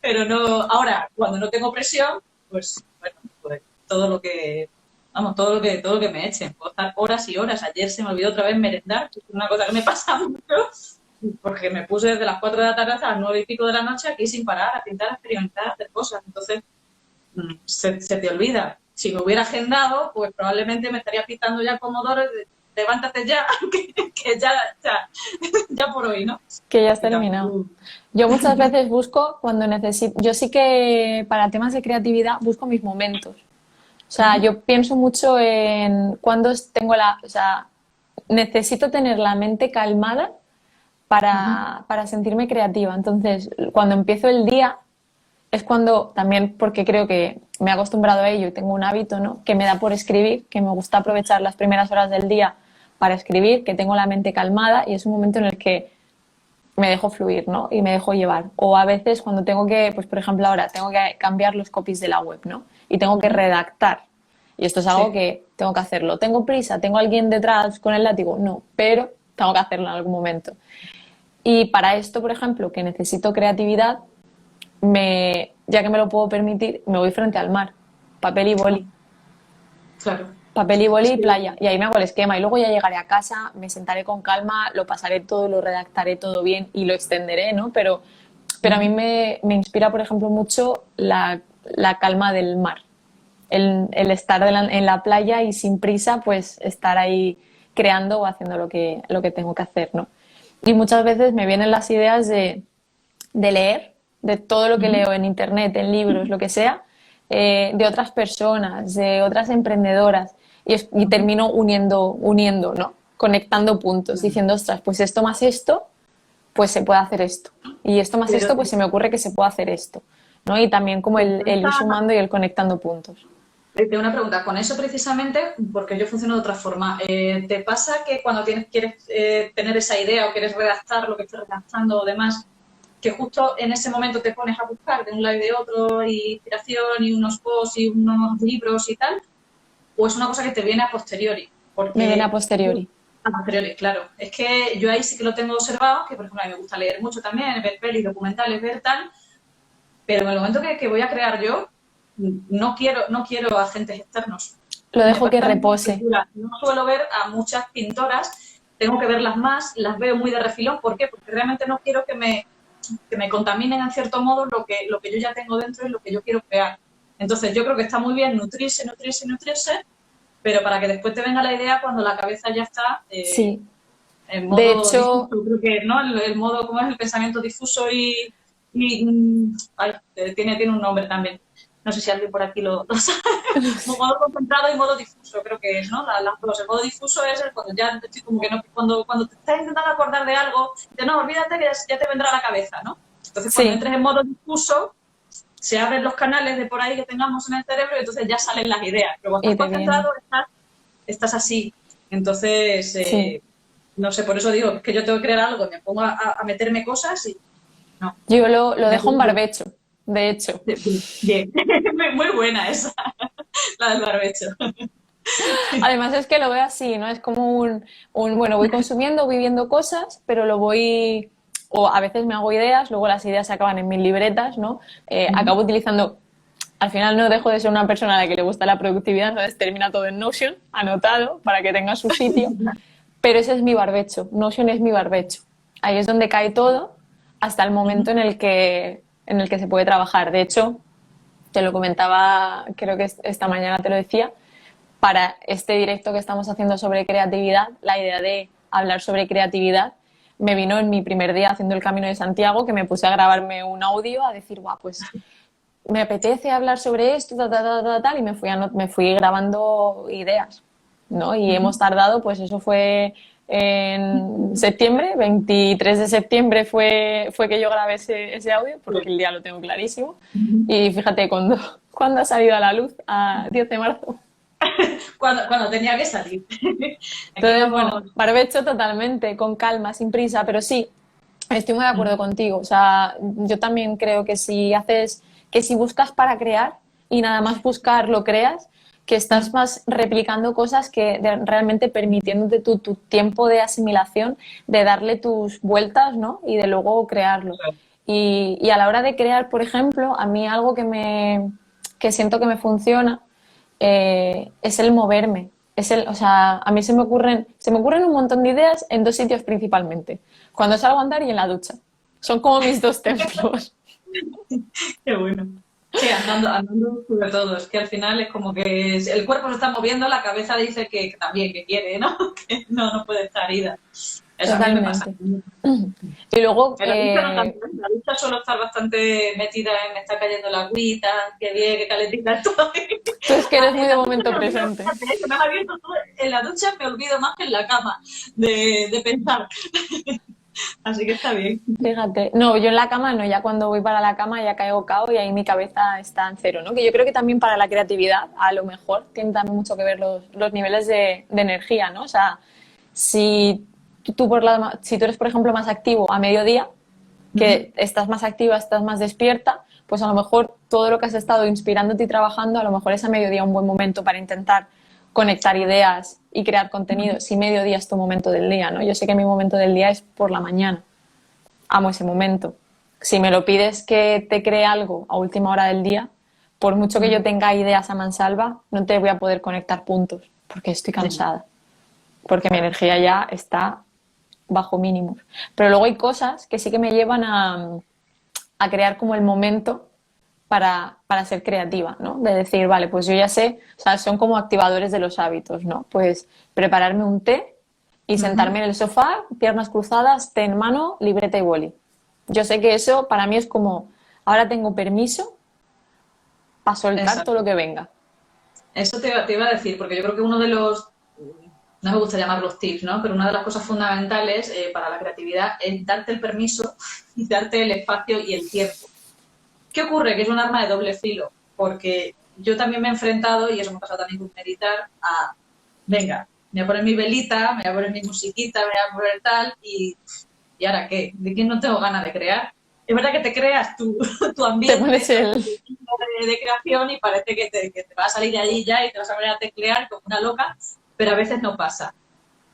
B: pero no. Ahora, cuando no tengo presión, pues bueno, pues todo lo que, vamos, todo lo que me echen. Puedo estar horas y horas. Ayer se me olvidó otra vez merendar, que es una cosa que me pasa mucho, porque me puse desde las 4 de la tarde hasta las 9 y pico de la noche aquí sin parar, a pintar, a experimentar, a hacer cosas. Entonces, se te olvida. Si me hubiera agendado, pues probablemente me estaría pitando ya el pomodoro, levántate ya, que ya por hoy, ¿no?
A: Que ya has
B: Y
A: terminado.
B: tampoco...
A: Yo muchas veces busco cuando necesito, yo sí que para temas de creatividad busco mis momentos. O sea,
B: Ujú,
A: yo pienso mucho en cuando tengo o sea, necesito tener la mente calmada
B: ujú.
A: para sentirme creativa. Entonces, cuando empiezo el día es cuando también, porque creo que me he acostumbrado a ello y tengo un hábito, ¿no? Que me da por escribir, que me gusta aprovechar las primeras horas del día para escribir, que tengo la mente calmada y es un momento en el que me dejo fluir, ¿no? Y me dejo llevar. O a veces cuando tengo que, pues por ejemplo ahora, tengo que cambiar los copies de la web, ¿no? Y tengo que redactar. Y esto es algo
B: Sí.
A: que tengo que hacerlo. ¿Tengo prisa? ¿Tengo alguien detrás con el látigo? No, pero tengo que hacerlo en algún momento. Y para esto, por ejemplo, que necesito creatividad, ya que me lo puedo permitir, me voy frente al mar. Papel y boli.
B: Claro.
A: Papel y boli y
B: Sí.
A: playa. Y ahí me hago el esquema. Y luego ya llegaré a casa, me sentaré con calma, lo pasaré todo, lo redactaré todo bien y lo extenderé, ¿no? Pero a mí me inspira, por ejemplo, mucho la calma del mar. El estar en la playa y sin prisa, pues estar ahí creando o haciendo lo que tengo que hacer, ¿no? Y muchas veces me vienen las ideas de leer, de todo lo que
B: Ujú.
A: leo en internet, en libros, lo que sea, de otras personas, de otras emprendedoras, y termino uniendo, ¿no? Conectando puntos, diciendo, ostras, pues esto más esto, pues se puede hacer esto. Y esto más
B: Pero
A: esto, pues se me ocurre que se puede hacer esto, ¿no? Y también como el ir sumando y el conectando puntos.
B: tengo una pregunta. Con eso precisamente, porque yo funciono de otra forma, ¿te pasa que cuando quieres tener esa idea o quieres redactar lo que estás redactando o demás, que justo en ese momento te pones a buscar de un lado y de otro y inspiración y unos posts y unos libros y tal? ¿O es una cosa que te viene a posteriori?
A: Me viene a
B: Porque
A: posteriori.
B: a posteriori, claro. Es que yo ahí sí que lo tengo observado, que por ejemplo a mí me gusta leer mucho también, ver pelis, documentales, ver tal, pero en el momento que voy a crear yo, no quiero agentes externos.
A: Lo
B: Me
A: dejo que
B: pasa a mí con la
A: repose.
B: pintura. No suelo ver a muchas pintoras, tengo que verlas más, las veo muy de refilón. ¿Por qué? Porque realmente no quiero que me contaminen en cierto modo lo que yo ya tengo dentro y lo que yo quiero crear. Entonces yo creo que está muy bien nutrirse, nutrirse, nutrirse, pero para que después te venga la idea cuando la cabeza ya está
A: Sí.
B: en
A: De
B: modo difuso.
A: hecho,
B: Creo que, ¿no? El modo, ¿cómo es? El pensamiento difuso ay, tiene un nombre también. No sé si alguien por aquí lo sabe. Modo concentrado y modo difuso, creo que es, ¿no? Las dos. El modo difuso es el cuando ya estoy como que no, cuando te estás intentando acordar de algo, de no, olvídate que ya te vendrá a la cabeza, ¿no? Entonces, cuando
A: sí,
B: entres en modo difuso, se abren los canales de por ahí que tengamos en el cerebro y entonces ya salen las ideas. Pero cuando
A: y
B: estás
A: te viene.
B: concentrado, estás así. Entonces,
A: Sí.
B: no sé, por eso digo que yo tengo que crear algo, me pongo a meterme cosas y no.
A: Yo lo dejo en barbecho. de hecho.
B: Bien, muy buena esa, la del barbecho.
A: Además es que lo veo así, ¿no? Es como bueno, voy consumiendo, voy viendo cosas, pero lo voy, o a veces me hago ideas, luego las ideas se acaban en mis libretas, ¿no? Acabo utilizando, al final no dejo de ser una persona a la que le gusta la productividad, entonces termina todo en Notion, anotado, para que tenga su sitio, pero ese es mi barbecho, Notion es mi barbecho. Ahí es donde cae todo hasta el momento en el que se puede trabajar. De hecho, te lo comentaba, creo que esta mañana te lo decía, para este directo que estamos haciendo sobre creatividad, la idea de hablar sobre creatividad me vino en mi primer día haciendo el Camino de Santiago, que me puse a grabarme un audio, a decir, guau, pues me apetece hablar sobre esto, tal, y me fui grabando ideas, ¿no? Y hemos tardado, pues eso fue en septiembre, 23 de septiembre fue que yo grabé ese audio, porque el día lo tengo clarísimo. Y fíjate, cuando ha salido a la luz, a 10 de marzo.
B: Cuando tenía que salir.
A: Entonces, bueno, barbecho totalmente, con calma, sin prisa, pero sí, estoy muy de acuerdo contigo. O sea, yo también creo que si buscas para crear y nada más buscar lo creas, que estás más replicando cosas que realmente permitiéndote tu tiempo de asimilación, de darle tus vueltas, ¿no? Y de luego crearlo. Y a la hora de crear, por ejemplo, a mí algo que siento que me funciona es el moverme. O sea, a mí se me ocurren un montón de ideas en dos sitios principalmente. Cuando salgo a andar y en la ducha. Son como mis dos templos.
B: Qué bueno. Sí, andando sobre todo. Es que al final es como que el cuerpo se está moviendo, la cabeza dice que también, que quiere, ¿no? Que no puede estar ida. Eso a mí me pasa.
A: Y luego...
B: En la ducha suelo estar bastante metida en me está cayendo la agüita, qué bien, qué calentita estoy.
A: Tú es que eres muy de momento presente.
B: En la ducha me olvido más que en la cama de pensar. Así que está bien.
A: Fíjate. No, yo en la cama no, ya cuando voy para la cama ya caigo cao y ahí mi cabeza está en cero, ¿no? Que yo creo que también para la creatividad, a lo mejor, tiene también mucho que ver los niveles de energía, ¿no? O sea, si tú eres, por ejemplo, más activo a mediodía, que estás más activa, estás más despierta, pues a lo mejor todo lo que has estado inspirándote y trabajando, a lo mejor es a mediodía un buen momento para intentar conectar ideas y crear contenido. Si mediodía es tu momento del día, ¿no? Yo sé que mi momento del día es por la mañana. Amo ese momento. Si me lo pides que te cree algo a última hora del día, por mucho que yo tenga ideas a mansalva, no te voy a poder conectar puntos, porque estoy cansada. Porque mi energía ya está bajo mínimos. Pero luego hay cosas que sí que me llevan a crear como el momento para ser creativa, ¿no? De decir, vale, pues yo ya sé, o sea, son como activadores de los hábitos, ¿no? Pues prepararme un té y sentarme en el sofá, piernas cruzadas, té en mano, libreta y boli. Yo sé que eso para mí es como, ahora tengo permiso para soltar todo lo que venga.
B: Eso te iba a decir, porque yo creo que uno de los, no me gusta llamarlos tips, ¿no? Pero una de las cosas fundamentales para la creatividad es darte el permiso y darte el espacio y el tiempo. ¿Qué ocurre? Que es un arma de doble filo, porque yo también me he enfrentado, y eso me ha pasado también con meditar, venga, me voy a poner mi velita, me voy a poner mi musiquita, me voy a poner tal, y ¿ahora qué? ¿De quién no tengo ganas de crear? Es verdad que te creas tu ambiente de creación y parece que te va a salir de allí ya y te vas a poner a teclear como una loca, pero a veces no pasa.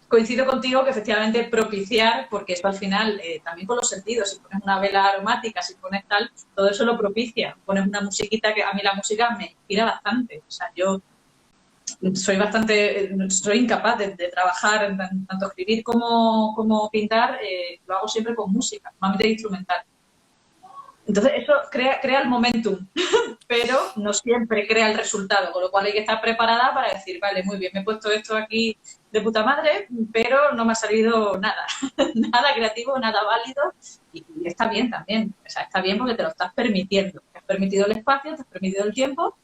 B: Coincido contigo que efectivamente propiciar, porque esto al final también con los sentidos, si pones una vela aromática, si pones tal, todo eso lo propicia. Pones una musiquita, que a mí la música me inspira bastante. O sea, yo soy incapaz de trabajar, tanto escribir como pintar, lo hago siempre con música, normalmente instrumental. Entonces eso crea el momentum, pero no siempre crea el resultado, con lo cual hay que estar preparada para decir, vale, muy bien, me he puesto esto aquí de puta madre, pero no me ha salido nada, nada creativo, nada válido, y está bien también, o sea, está bien porque te lo estás permitiendo, te has permitido el espacio, te has permitido el tiempo,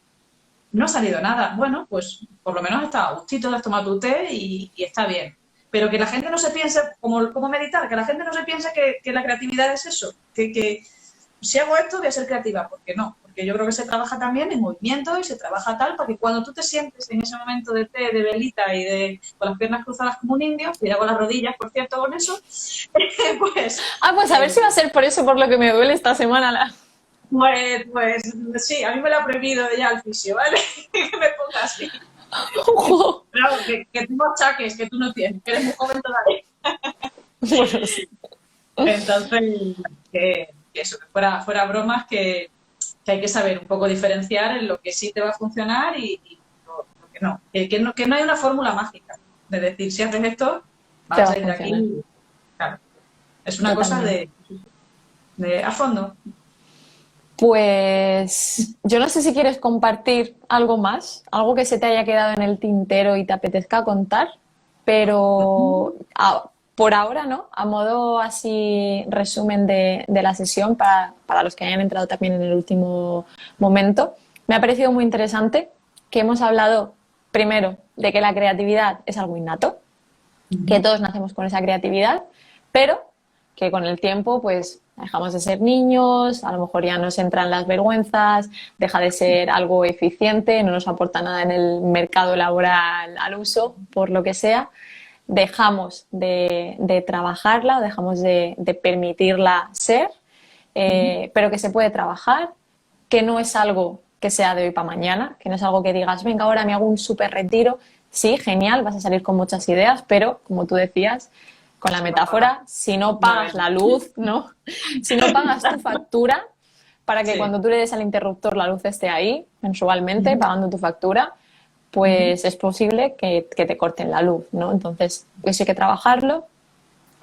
B: no ha salido nada, bueno, pues por lo menos está a gustito, te has tomado tu té y está bien. Pero que la gente no se piense, como meditar, que la gente no se piense que la creatividad es eso, que si hago esto voy a ser creativa, ¿por qué no? Porque yo creo que se trabaja también en movimiento y se trabaja tal para que cuando tú te sientes en ese momento de té, de velita y con las piernas cruzadas como un indio, mira con las rodillas, por cierto, con eso, pues...
A: pues a ver si va a ser por eso por lo que me duele esta semana
B: Pues sí, a mí me lo ha prohibido ya el fisio, ¿vale? Que me ponga así. Claro, que tengo achaques que tú no tienes, que eres muy joven todavía.
A: Bueno, sí.
B: Entonces, que eso, que fuera bromas, que hay que saber un poco diferenciar en lo que sí te va a funcionar y lo que no. Que no hay una fórmula mágica de decir, si haces esto, vas
A: Te
B: a
A: va a
B: salir de
A: funcionar.
B: aquí. Claro, es una cosa
A: Totalmente.
B: de a fondo.
A: Pues yo no sé si quieres compartir algo más, algo que se te haya quedado en el tintero y te apetezca contar, pero por ahora no, a modo así resumen de la sesión para los que hayan entrado también en el último momento, me ha parecido muy interesante que hemos hablado primero de que la creatividad es algo innato, que todos nacemos con esa creatividad, pero que con el tiempo pues dejamos de ser niños, a lo mejor ya nos entran las vergüenzas, deja de ser algo eficiente, no nos aporta nada en el mercado laboral al uso, por lo que sea, dejamos de trabajarla, dejamos de permitirla ser, pero que se puede trabajar, que no es algo que sea de hoy para mañana, que no es algo que digas, venga, ahora me hago un súper retiro. Sí, genial, vas a salir con muchas ideas, pero como tú decías, con la metáfora, si no pagas la luz, ¿no? Si no pagas tu factura para que
B: Sí.
A: cuando tú le des al interruptor la luz esté ahí mensualmente pagando tu factura, pues es posible que te corten la luz, ¿no? Entonces, eso hay que trabajarlo.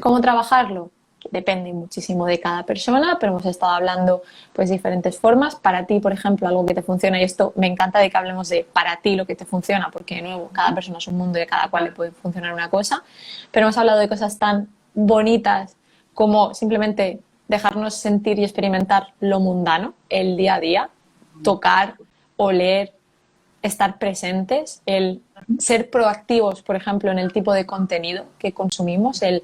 A: ¿Cómo trabajarlo? Depende muchísimo de cada persona, pero hemos estado hablando pues diferentes formas. Para ti, por ejemplo, algo que te funciona, y esto me encanta de que hablemos de para ti lo que te funciona, porque de nuevo, cada persona es un mundo y a cada cual le puede funcionar una cosa, pero hemos hablado de cosas tan bonitas como simplemente dejarnos sentir y experimentar lo mundano, el día a día, tocar, oler, estar presentes, el ser proactivos, por ejemplo, en el tipo de contenido que consumimos, el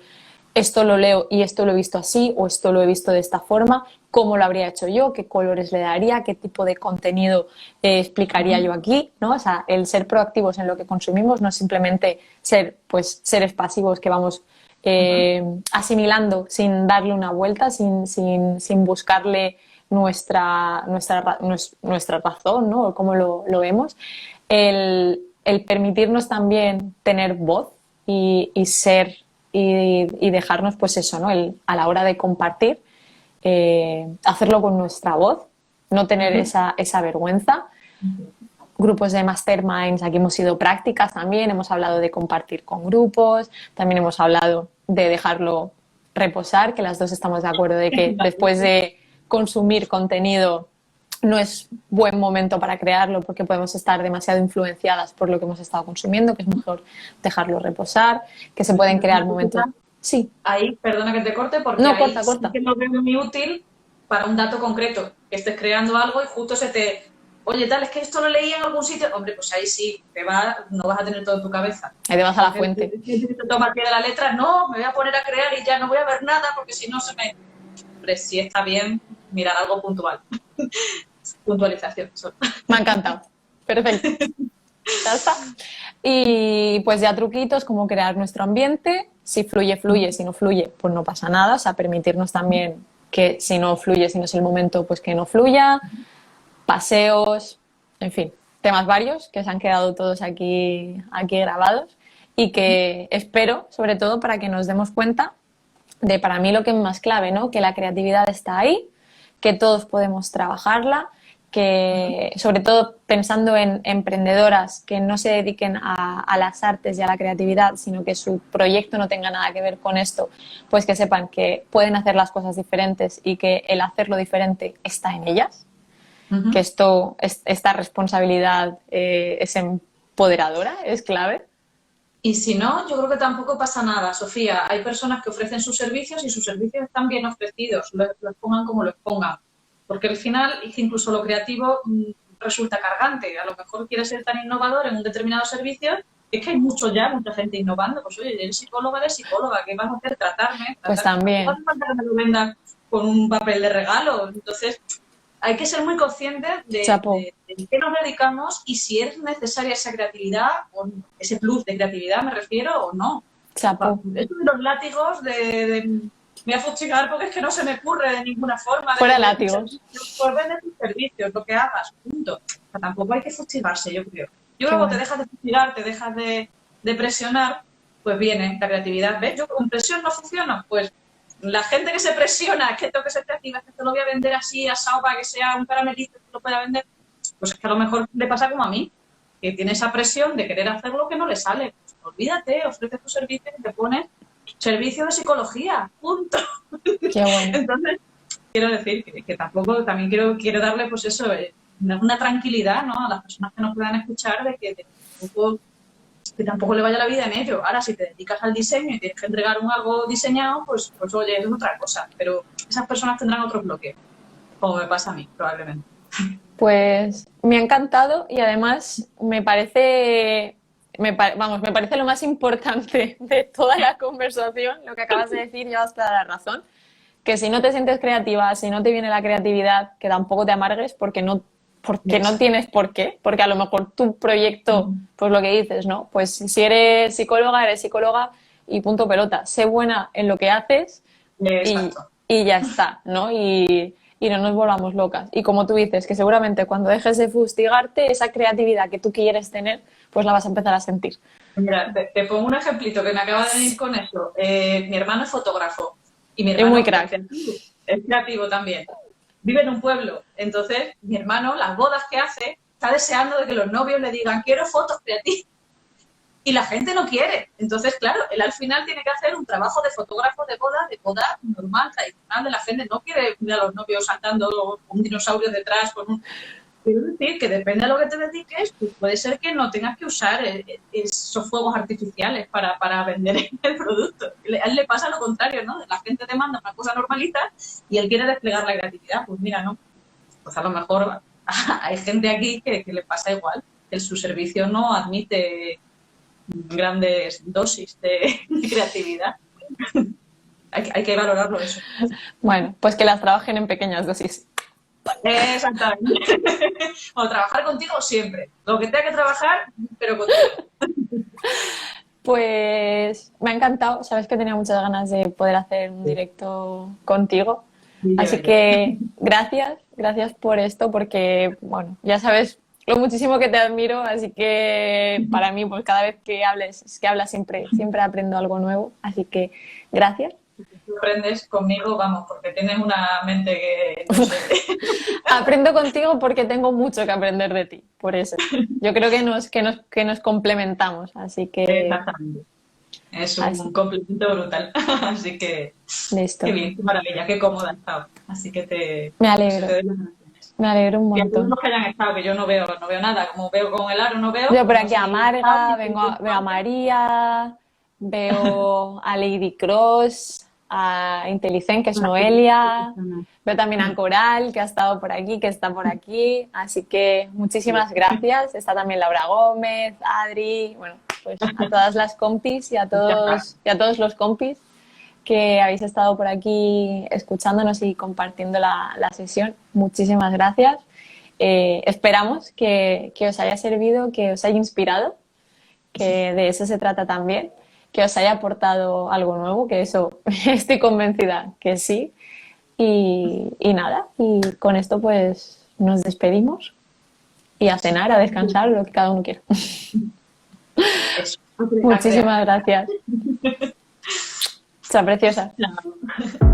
A: esto lo leo y esto lo he visto así o esto lo he visto de esta forma, cómo lo habría hecho yo, qué colores le daría, qué tipo de contenido explicaría yo aquí, ¿no? O sea, el ser proactivos en lo que consumimos no es simplemente ser, pues, seres pasivos que vamos asimilando sin darle una vuelta, sin buscarle nuestra razón, ¿no? O cómo lo vemos. El permitirnos también tener voz y ser y dejarnos, pues eso, ¿no? A la hora de compartir, hacerlo con nuestra voz, no tener esa vergüenza. Grupos de masterminds, aquí hemos ido prácticas también, hemos hablado de compartir con grupos, también hemos hablado de dejarlo reposar, que las dos estamos de acuerdo de que después de consumir contenido no es buen momento para crearlo porque podemos estar demasiado influenciadas por lo que hemos estado consumiendo, que es mejor dejarlo reposar, que se pueden crear momentos. Sí.
B: Ahí, perdona que te corte, porque
A: No,
B: ahí
A: corta,
B: sí
A: corta.
B: que lo veo muy útil para un dato concreto, que estés creando algo y justo se te... Oye, tal, es que esto lo leí en algún sitio. Hombre, pues ahí sí, no vas a tener todo en tu cabeza.
A: Ahí te vas a la fuente.
B: Te toma pie de la letra, no, me voy a poner a crear y ya no voy a ver nada porque si no se me... Hombre, sí está bien mirar algo puntual. Puntualización.
A: Me ha encantado. Perfecto. Ya está. Y pues ya truquitos como crear nuestro ambiente. Si fluye, fluye. Si no fluye, pues no pasa nada. O sea, permitirnos también que si no fluye, si no es el momento, pues que no fluya. Paseos, en fin, temas varios que se han quedado todos aquí grabados y que espero, sobre todo, para que nos demos cuenta de para mí lo que es más clave, ¿no? Que la creatividad está ahí, que todos podemos trabajarla, que sobre todo pensando en emprendedoras que no se dediquen a las artes y a la creatividad, sino que su proyecto no tenga nada que ver con esto, pues que sepan que pueden hacer las cosas diferentes y que el hacerlo diferente está en ellas, que esta responsabilidad es empoderadora, es clave.
B: Y si no, yo creo que tampoco pasa nada, Sofía. Hay personas que ofrecen sus servicios y sus servicios están bien ofrecidos, los pongan como los pongan. Porque al final, incluso lo creativo resulta cargante. A lo mejor quieres ser tan innovador en un determinado servicio, es que hay mucha gente innovando. Pues oye, eres psicóloga, ¿qué vas a hacer? Tratarme.
A: Pues también.
B: No hace falta que me lo vendan con un papel de regalo. Entonces, hay que ser muy conscientes de qué nos dedicamos y si es necesaria esa creatividad, o ese plus de creatividad me refiero, o no.
A: Chapo.
B: Esto de los látigos me voy a fustigar porque es que no se me ocurre de ninguna forma.
A: Fuera látigos.
B: Por vender tus servicios, lo que hagas, punto. O sea, tampoco hay que fustigarse, yo creo. Yo creo que te dejas de fustigar, te dejas de presionar, pues viene la creatividad. ¿Ves? Yo con presión no funciona, pues la gente que se presiona, es que tengo que ser creativa, es que te lo voy a vender así, asado, para que sea un caramelito que lo pueda vender, pues es que a lo mejor le pasa como a mí, que tiene esa presión de querer hacer lo que no le sale. Pues olvídate, ofrece tu servicio y te pones servicio de psicología, punto.
A: Qué bueno.
B: Entonces, quiero decir que tampoco, también quiero darle, pues eso, una tranquilidad, ¿no? A las personas que nos puedan escuchar de que tampoco le vaya la vida en ello. Ahora, si te dedicas al diseño y tienes que entregar algo diseñado, pues oye, es otra cosa. Pero esas personas tendrán otros bloqueos, como me pasa a mí, probablemente.
A: Pues me ha encantado y además me parece lo más importante de toda la conversación, lo que acabas de decir, llevas toda la razón, que si no te sientes creativa, si no te viene la creatividad, que tampoco te amargues porque no tienes por qué, porque a lo mejor tu proyecto, pues lo que dices, ¿no? Pues si eres psicóloga y punto pelota, sé buena en lo que haces y ya está, ¿no? Y no nos volvamos locas. Y como tú dices, que seguramente cuando dejes de fustigarte, esa creatividad que tú quieres tener, pues la vas a empezar a sentir.
B: Mira, te pongo un ejemplito que me acaba de venir con eso. Mi hermano es fotógrafo y mi hermano
A: es muy crack.
B: Es creativo también. Vive en un pueblo. Entonces, mi hermano, las bodas que hace, está deseando de que los novios le digan, quiero fotos creativas. Y la gente no quiere. Entonces, claro, él al final tiene que hacer un trabajo de fotógrafo de boda normal, tradicional, de la gente. No quiere ver a los novios saltando un dinosaurio detrás. Quiero decir que depende de lo que te dediques, pues puede ser que no tengas que usar esos fuegos artificiales para vender el producto. A él le pasa lo contrario, ¿no? La gente te manda una cosa normalita y él quiere desplegar la creatividad. Pues mira, ¿no? Pues a lo mejor hay gente aquí que le pasa igual, que su servicio no admite grandes dosis de creatividad. Hay que valorarlo eso.
A: Bueno, pues que las trabajen en pequeñas dosis.
B: Exactamente. O trabajar contigo siempre. Lo que tenga que trabajar, pero contigo.
A: Pues me ha encantado. Sabes que tenía muchas ganas de poder hacer un directo contigo. Así que gracias por esto, porque, bueno, ya sabes lo muchísimo que te admiro, así que para mí, pues cada vez que hablas siempre aprendo algo nuevo. Así que gracias.
B: Si te aprendes conmigo, vamos, porque tienes una mente que no sé.
A: Aprendo contigo porque tengo mucho que aprender de ti, por eso. Yo creo que nos complementamos, así que...
B: Exactamente. Es un complemento brutal. Así que...
A: Listo.
B: Qué bien, qué maravilla, qué cómoda has estado. Así que
A: Me alegro. Me alegro un montón.
B: Y los que hayan estado, que yo no veo nada. Como veo con el aro, no veo.
A: Yo por aquí a Marga, veo a María, veo a Lady Cross, a Intelicent, que es Noelia, veo también a Coral, que ha estado por aquí, que está por aquí. Así que muchísimas gracias. Está también Laura Gómez, Adri, bueno, pues a todas las compis y a todos los compis que habéis estado por aquí escuchándonos y compartiendo la sesión. Muchísimas gracias. Esperamos que os haya servido, que os haya inspirado, que de eso se trata también, que os haya aportado algo nuevo, que eso estoy convencida que sí. Y nada, y con esto pues nos despedimos y a cenar, a descansar, lo que cada uno quiera. Muchísimas gracias. Preciosa.
B: No.